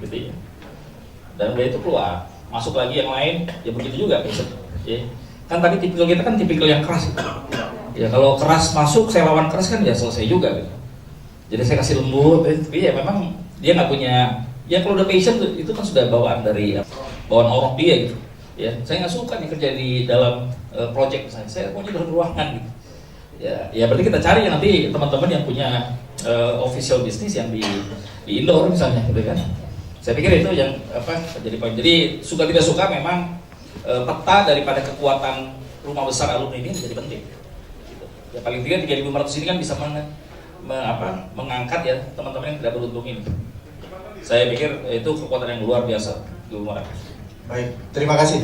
gitu ya. Dan udah itu keluar, masuk lagi yang lain, ya begitu juga passion. Ya. Kan tadi tipikal kita kan tipikal yang keras. Ya kalau keras masuk, saya lawan keras kan ya selesai juga. Gitu. Jadi saya kasih lembut, tapi ya memang dia nggak punya. Ya kalau udah passion itu kan sudah bawaan dari bawaan orang dia gitu. Ya, saya nggak suka nih kerja di dalam project misalnya. Saya punya dalam ruangan gitu. Ya berarti kita cari ya nanti teman-teman yang punya official business yang di indoor misalnya, gitu kan. Saya pikir itu yang jadi poin. Jadi suka tidak suka memang peta daripada kekuatan rumah besar alumni ini menjadi penting. Gitu. Ya paling tidak 3.500 ini kan bisa mengangkat ya teman-teman yang tidak beruntung ini. Saya pikir itu kekuatan yang luar biasa. Baik, terima kasih.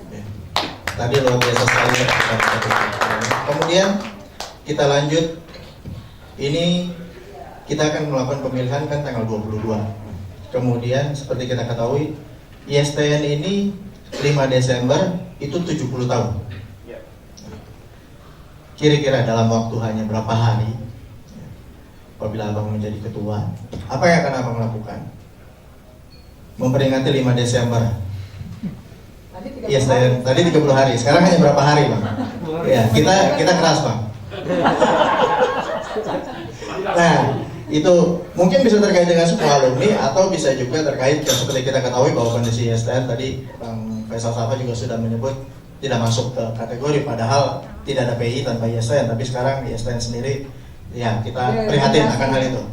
Ya. Tadi luar biasa sekali. Kemudian kita lanjut. Ini kita akan melakukan pemilihan kan tanggal 22. Kemudian seperti kita ketahui, ISTN ini 5 Desember itu 70 tahun. Kira-kira dalam waktu hanya berapa hari, apabila abang menjadi ketua, apa yang akan abang lakukan? Memperingati 5 Desember. Iya, tadi 30 hari. Sekarang hanya berapa hari, Bang? Ya, kita keras, Bang. Nah, itu mungkin bisa terkait dengan semua alumni, atau bisa juga terkait seperti kita ketahui bahwa kondisi ISTN tadi Bang Faisal Safa juga sudah menyebut tidak masuk ke kategori, padahal tidak ada PI tanpa ISTN, tapi sekarang ISTN sendiri, ya kita prihatin akan hal itu.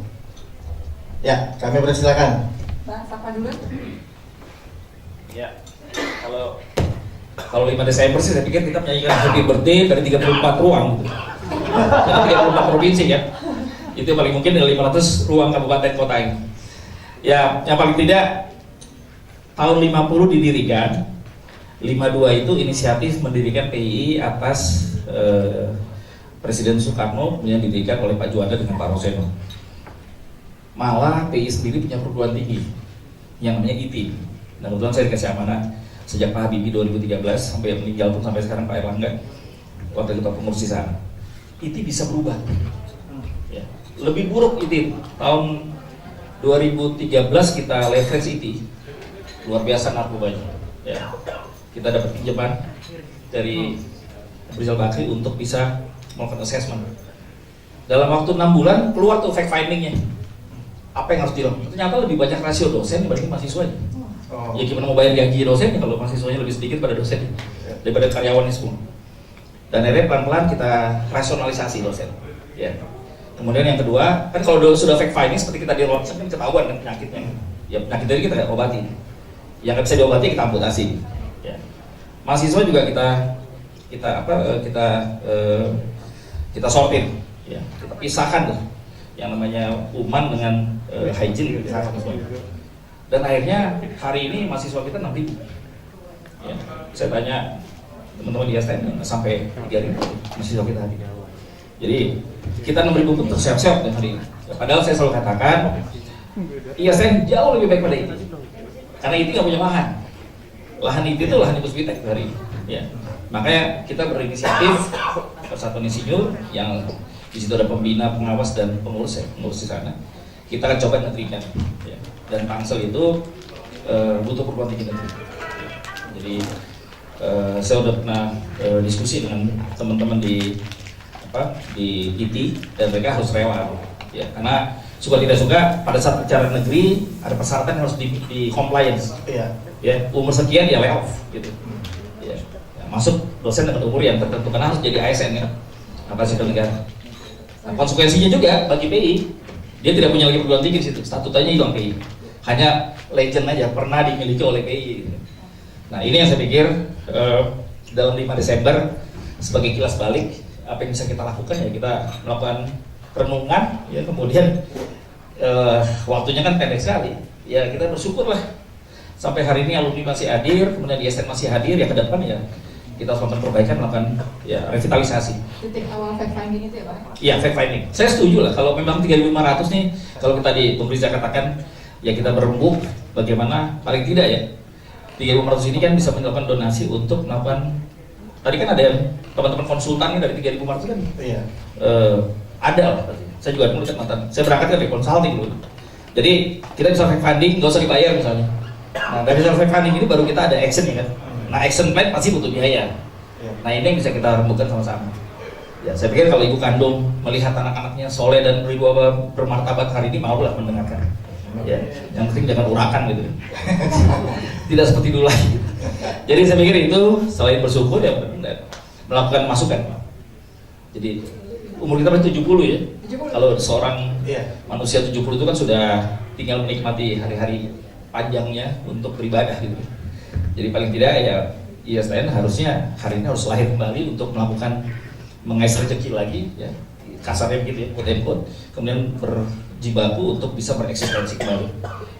Ya, kami persilakan. Bang Safa dulu. ya. Kalau 5 Desember sih saya pikir kita menyanyikan happy birthday dari 34 ruang gitu. Karena 34 provinsi ya. Itu yang paling mungkin dari 500 ruang kabupaten kota ini. Ya, yang paling tidak tahun 50 didirikan. 52 itu inisiatif mendirikan PII atas Presiden Soekarno, kemudian didirikan oleh Pak Juanda dengan Pak Roseno. Malah PII sendiri punya perguruan tinggi yang namanya ITI. Nah, kebetulan saya dikasih amanah sejak Pak Habibie 2013 sampai meninggal pun sampai sekarang Pak Erlangga, wakil ketua pengurus di sana. ITI bisa berubah. Ya. Lebih buruk ITI. Tahun 2013 kita leverage ITI. Luar biasa narkobanya. Ya. Kita dapat pinjaman dari Rizal Bakri untuk bisa melakukan assessment. Dalam waktu 6 bulan keluar tuh fact findingnya. Apa yang harus dilakukan? Ternyata lebih banyak rasio dosen dibanding mahasiswanya. Ya gimana mau bayar gaji dosennya kalau mahasiswanya lebih sedikit pada dosen daripada karyawannya semua. Dan akhirnya pelan-pelan kita rasionalisasi dosen. Ya. Kemudian yang kedua, kan kalau sudah fact finding seperti kita di ronsen kan ketahuan kan penyakitnya. Ya penyakit dari kita obati. Yang nggak bisa diobati kita amputasi. Ya. Mahasiswa juga kita sortir. Ya. Kita pisahkan tuh. yang namanya UMAN dengan hygiene gitu, dan akhirnya hari ini mahasiswa kita 6.000. Ya, saya tanya teman-teman di ISTN sampai 3.000 mahasiswa kita hari ini. Jadi kita 6.000 pun terseok-seok dengan hari ini. Padahal saya selalu katakan ISTN jauh lebih baik pada itu, karena itu nggak punya lahan. Lahan itu lahan Puspitek hari ini. Ya, makanya kita berinisiatif Persatuan Insinyur yang di situ ada pembina, pengawas dan pengurus di sana. Kita akan coba negerikan. Ya. Dan Tangsel itu butuh perguruan tinggi negeri. Jadi saya udah pernah diskusi dengan teman-teman di IT dan mereka harus rela. Ya, karena suka tidak suka pada saat bicara negeri ada persyaratan yang harus di compliance. Iya. Ya, umur sekian ya layoff gitu. Ya, masuk dosen dengan umur yang tertentu karena harus jadi ASN ya, aparatur sipil negara. Nah, konsekuensinya juga bagi PI, dia tidak punya lagi perguruan tinggi di situ, statutanya hilang PI, hanya legend aja pernah dimiliki oleh PI. Nah ini yang saya pikir dalam 5 Desember sebagai kilas balik apa yang bisa kita lakukan ya kita melakukan renungan ya, kemudian waktunya kan pendek sekali ya, kita bersyukurlah sampai hari ini alumni masih hadir, kemudian ISTN masih hadir ya, ke depan ya kita harus melakukan perbaikan, melakukan ya revitalisasi. Titik awal fact finding itu ya Pak? Iya, fact finding. Saya setuju lah kalau memang 3.500 nih, kalau kita di Bung Riza katakan ya kita berembuk bagaimana paling tidak ya 3.500 ini kan bisa melakukan donasi untuk melakukan, tadi kan ada yang teman-teman konsultan dari 3.500 kan. Iya. Ada lah. Saya juga nulis mantan. Saya berangkat dari consulting dulu. Jadi kita bisa fact finding, nggak usah dibayar misalnya. Nah dari fact finding ini baru kita ada action ya kan. Nah action plan pasti butuh biaya. Nah ini yang bisa kita rembukan sama-sama. Ya saya pikir kalau ibu kandung melihat anak-anaknya soleh dan bermartabat hari ini, maulah mendengarkan. Ya, yang penting jangan urakan gitu. Tidak seperti dulu lagi. Jadi saya pikir itu selain bersyukur ya melakukan masukan. Jadi umur kita berarti 70 ya. 70. Kalau seorang manusia 70 itu kan sudah tinggal menikmati hari-hari panjangnya untuk beribadah gitu. Jadi paling tidak ya ISTN harusnya hari ini harus lahir kembali untuk melakukan mengais rezeki lagi ya, kasarnya begitu ya, quote and quote, kemudian berjibaku untuk bisa bereksistensi kembali.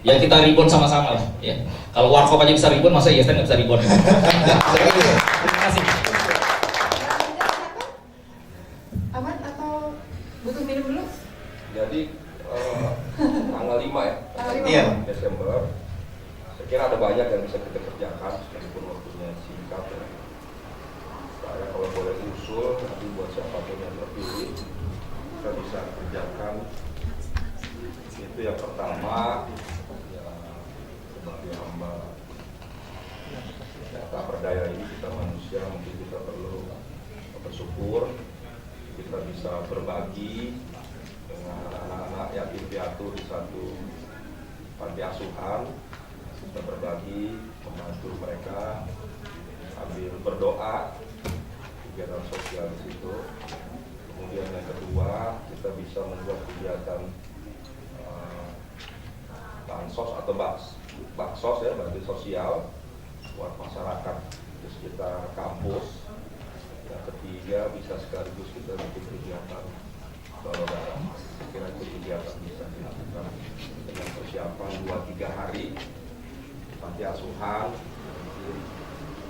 Ya kita rebound sama-sama lah ya. Kalau warkop aja bisa rebound, masa ISTN nggak bisa rebound? Terima kasih. Aman atau butuh minum dulu? Jadi tanggal 5 ya, Iya. Desember. Saya kira ada banyak yang bisa kita kerjakan meskipun waktunya singkat ya. Saya kalau boleh usul nanti buat siapapun yang terpilih kita bisa kerjakan itu yang pertama ya, sebagai hamba tak berdaya ini kita manusia mungkin kita perlu bersyukur kita bisa berbagi dengan anak-anak yatim piatu di satu panti asuhan, kita berbagi, membantu mereka sambil berdoa, kegiatan sosial di situ. Kemudian yang kedua, kita bisa membuat kegiatan bansos atau baksos ya, bantuan sosial buat masyarakat di sekitar kampus. Yang ketiga, bisa sekaligus kita bikin kegiatan donor darah. Kira itu kegiatan bisa dilakukan dengan persiapan 2-3 hari panti asuhan,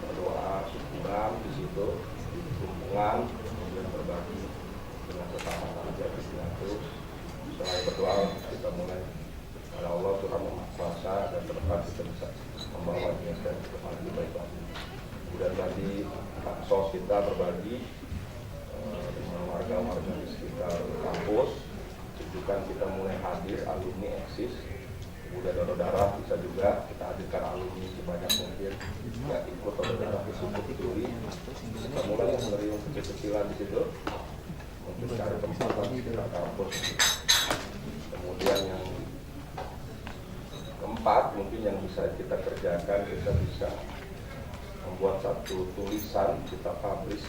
berdoa syukuran di situ, kumpulan, kemudian berbagi dengan sesama saja itu. Setelah berdoa kita mulai pada Allah Tuhan yang Maha Kuasa dan berdepan kita bisa membawa ISTN ke depan lebih baik lagi. Kemudian tadi sos kita berbagi dengan warga-warga di sekitar kampus. Tujukan kita mulai hadir alumni eksis. Kemudian donor darah bisa juga kita hadirkan alumni sebanyak mungkin yang ikut donor darah di suku peduli. Kita mulai menerima kecil-kecilan di situ untuk cari tempat di sekitar kampus. Kemudian yang keempat mungkin yang bisa kita kerjakan, kita bisa membuat satu tulisan, kita publish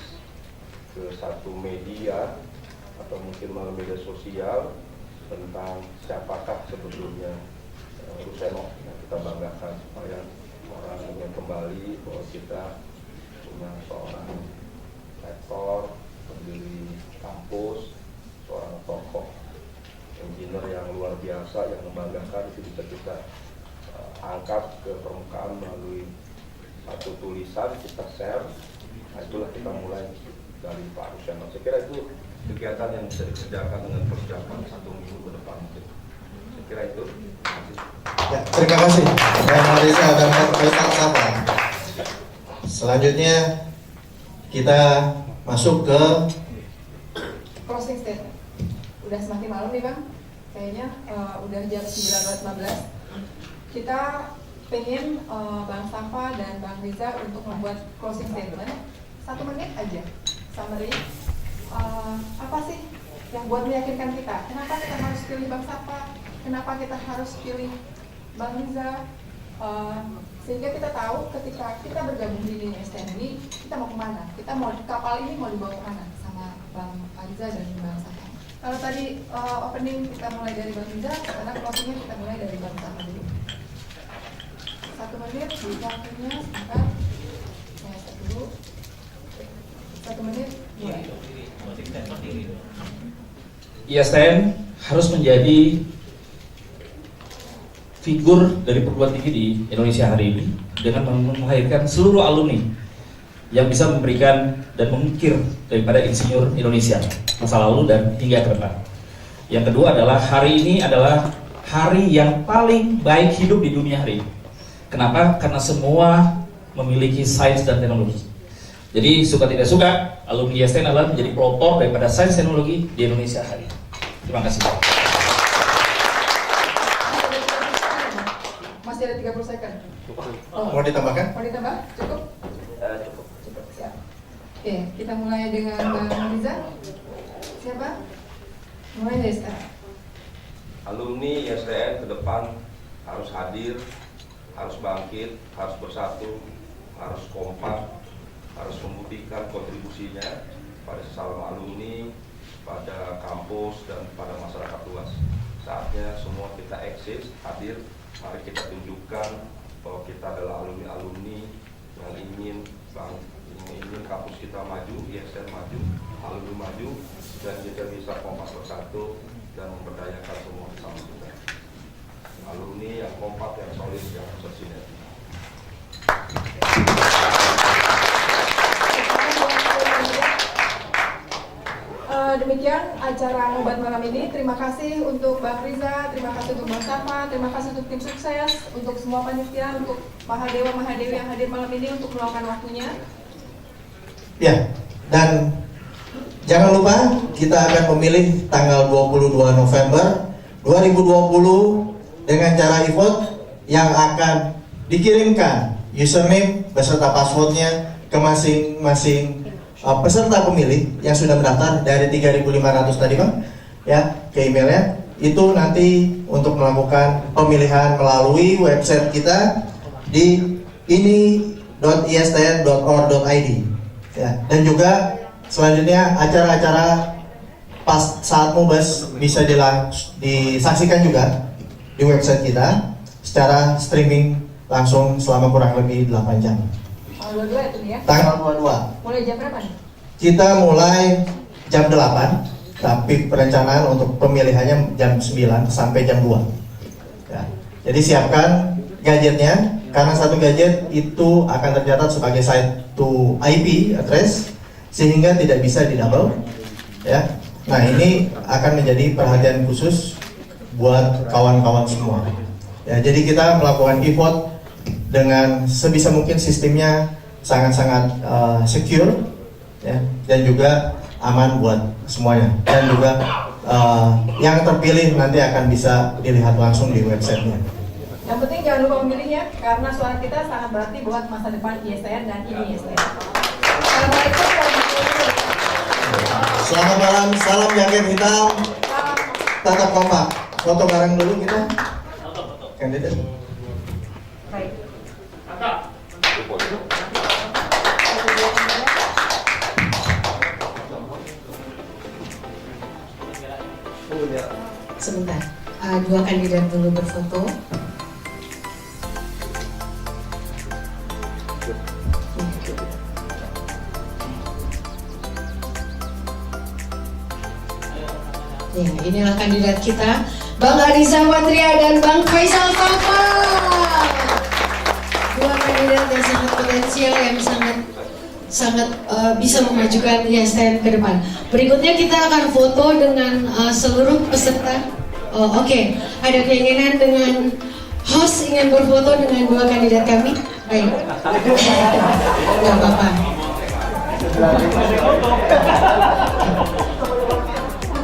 ke satu media atau mungkin melalui media sosial tentang siapakah sebetulnya Ruseno yang kita banggakan, supaya orang ingin kembali bahwa kita punya seorang rektor, pendiri kampus, seorang tokoh yang bangsa yang membanggakan itu bisa kita angkat ke permukaan melalui satu tulisan, kita share. Nah, itulah kita mulai dari Pak Rusyanto. Saya kira itu kegiatan yang bisa dikerjakan dengan persiapan 1 minggu ke depan. Saya kira itu. Ya, terima kasih Bang Ariza dan Bang Safa. Selanjutnya kita masuk ke Closing statement. Udah semakin malam nih Bang, kayaknya udah jam 19.15. Kita pengen Bang Safa dan Bang Riza untuk membuat closing statement 1 menit aja. Summary, apa sih yang buat meyakinkan kita? Kenapa kita harus pilih Bang Safa? Kenapa kita harus pilih Bang Riza? Sehingga kita tahu ketika kita bergabung di dunia STN ini, kita mau kemana? Kita mau kapal ini mau dibawa kemana sama Bang Riza dan Bang Safa? Kalau tadi opening kita mulai dari Bang Riza, sekarang closingnya kita mulai dari Bang Safa dulu. 1 menit, waktunya sebentar. Saya set dulu. 1 menit, mulai. ISTN harus menjadi figur dari perguruan tinggi di Indonesia hari ini dengan melahirkan seluruh alumni yang bisa memberikan dan mengukir daripada insinyur Indonesia masa lalu dan hingga ke depan. Yang kedua adalah hari ini adalah hari yang paling baik hidup di dunia hari ini. Kenapa? Karena semua memiliki sains dan teknologi. Jadi suka tidak suka, alumni ISTN adalah menjadi pelopor daripada sains teknologi di Indonesia hari ini. Terima kasih. Masih ada 30 second. mau ditambahkan? Mau ditambah? Cukup? Cukup, siap. Oke, kita mulai dengan Bang Riza. Siapa? Mulai dari sekarang. Alumni ISTN ke depan harus hadir, harus bangkit, harus bersatu, harus kompak, harus membuktikan kontribusinya pada sesama alumni, pada kampus, dan pada masyarakat luas. Saatnya semua kita eksis, hadir, mari kita tunjukkan bahwa kita adalah alumni-alumni yang ingin kampus kita maju, ISTN maju, alumni maju, dan kita bisa kompak bersatu dan memberdayakan semua bersama kita. Alumni yang kompak, yang solid, yang bersinergi. Demikian acara ngobat malam ini. Terima kasih untuk Bang Riza, terima kasih untuk Bang Safa, terima kasih untuk tim sukses, untuk semua panitia, untuk Mahadewa-Mahadewi yang hadir malam ini untuk meluangkan waktunya. Ya, dan jangan lupa kita akan memilih tanggal 22 November 2020 dengan cara e-vote yang akan dikirimkan username beserta passwordnya ke masing-masing peserta pemilih yang sudah mendaftar dari 3.500 tadi Bang, ya, ke emailnya. Itu nanti untuk melakukan pemilihan melalui website kita di ini.istn.or.id, ya. Dan juga selanjutnya acara-acara pas saat Mubas bisa disaksikan juga di website kita secara streaming langsung selama kurang lebih 8 jam. Tanggal 22 itu nih ya? Tanggal 22. Mulai jam berapa nih? Kita mulai jam 8, tapi perencanaan untuk pemilihannya jam 9 sampai jam 2. Ya. Jadi siapkan gadgetnya, karena satu gadget itu akan tercatat sebagai satu IP address sehingga tidak bisa di-double. Ya. Nah, ini akan menjadi perhatian khusus buat kawan-kawan semua. Ya, jadi kita melakukan e-vote dengan sebisa mungkin sistemnya sangat-sangat secure, ya, dan juga aman buat semuanya. Dan juga yang terpilih nanti akan bisa dilihat langsung di websitenya. Yang penting jangan lupa memilihnya, karena suara kita sangat berarti buat masa depan ISTN dan ini ISTN. Assalamualaikum warahmatullahi wabarakatuh. Selamat malam, salam jaket hitam, tetap kompak. Foto bareng dulu kita. Kandidat. Baik. Sebentar, dua kandidat dulu berfoto. Ya, inilah kandidat kita. Bang Ariza Patria dan Bang Faisal Fafa. Dua kandidat yang sangat potensial, yang sangat bisa memajukan ISTN ke depan. Berikutnya kita akan foto dengan seluruh peserta. Oke. Ada keinginan dengan host ingin berfoto dengan dua kandidat kami? Baik. Gak apa-apa.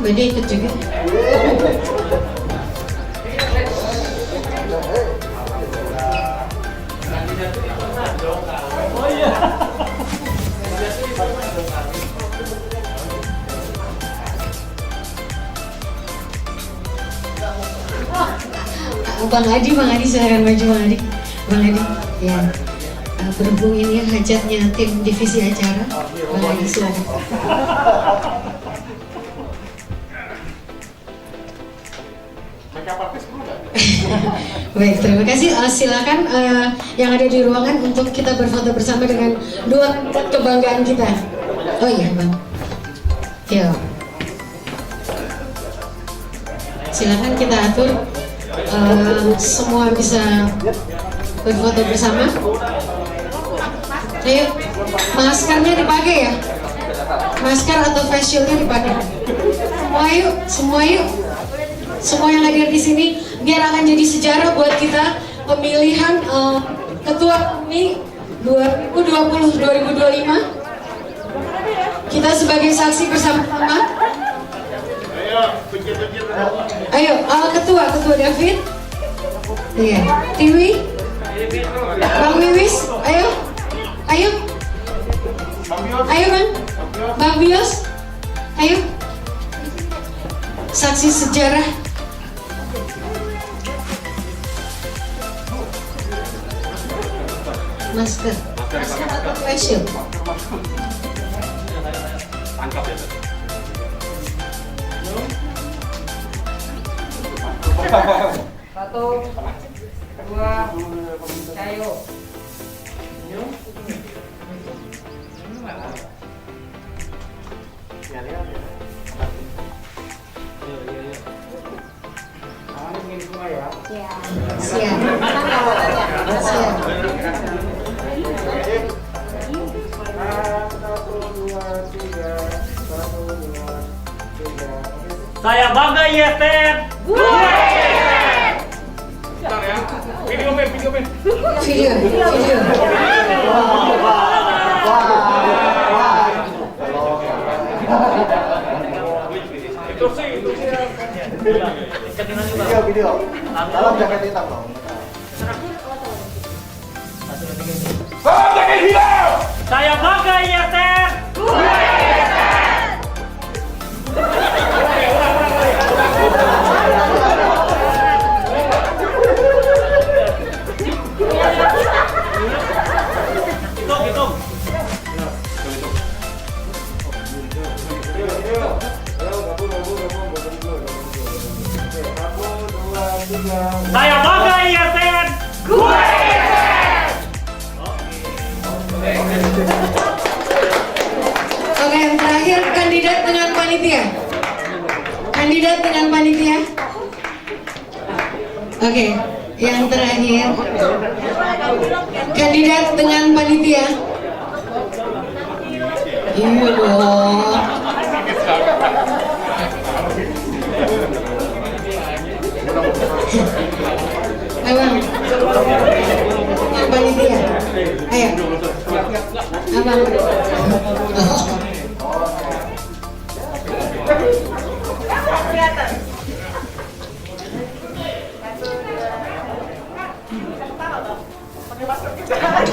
Beda ikut juga. Bang Adi silakan maju Bang Adi. Ya. Berhubung ini hajatnya tim divisi acara, Bang Adi silakan. Baik, terima kasih. Silakan yang ada di ruangan untuk kita berfoto bersama dengan dua kebanggaan kita. Oh iya, Bang. Yo. Silakan kita atur semua bisa berfoto bersama. Ayo, maskernya dipakai ya. Masker atau face shieldnya dipakai. Semua yuk. Semua yang hadir di sini biar akan jadi sejarah buat kita pemilihan ketua ini 2020-2025. Kita sebagai saksi bersama-sama. Ayo, ketua David. Iya, Tiwi. Bang Wiwis, ayo. Bang Bios. Ayo. Saksi sejarah. Masker atau face shield? Tangkap ya. Satu, dua, cayo. Siap. Saya bangga ISTN. Video. Video. Dalam jaket hitam dong. Saya bangga ISTN. Hitung. Saya bangga ISTN. Oke, yang terakhir kandidat dengan panitia. Oke, yang terakhir kandidat dengan panitia. Iya dong. Abang, yang panitia. Ayo. Abang.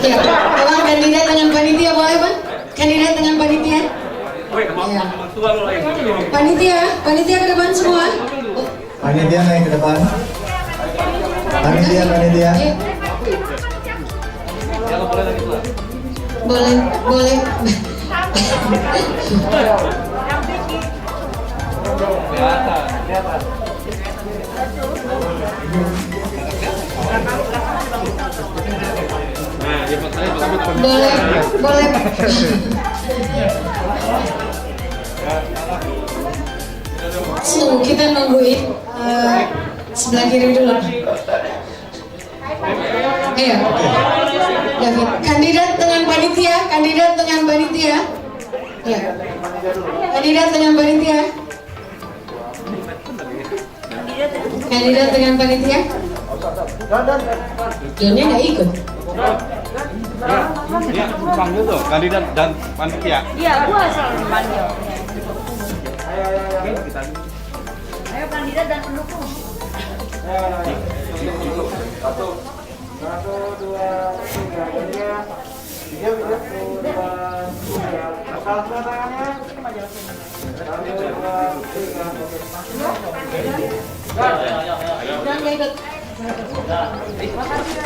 Ya, abang kandidat dengan panitia boleh bang? Kandidat dengan panitia? Ya. Panitia ke depan semua. Panitia naik ke depan. Panitia. Boleh. Boleh. So, kita nungguin sebelah kiri dulu. Ayo, David. Kandidat dengan panitia, kandidat dengan panitia. Ya. Kandidat dengan panitia. Kandidat dengan panitia. Johnnya nggak ikut. Dia panggil tuh kandidat dan panitia. Iya, gua selalu dipanggil. Ayo kandidat dan pendukung. Satu, dua, tiga, tiga, dua, tiga. Angkat semua tangannya. Satu, dua, tiga. Jangan nggak ikut. Terima kasih.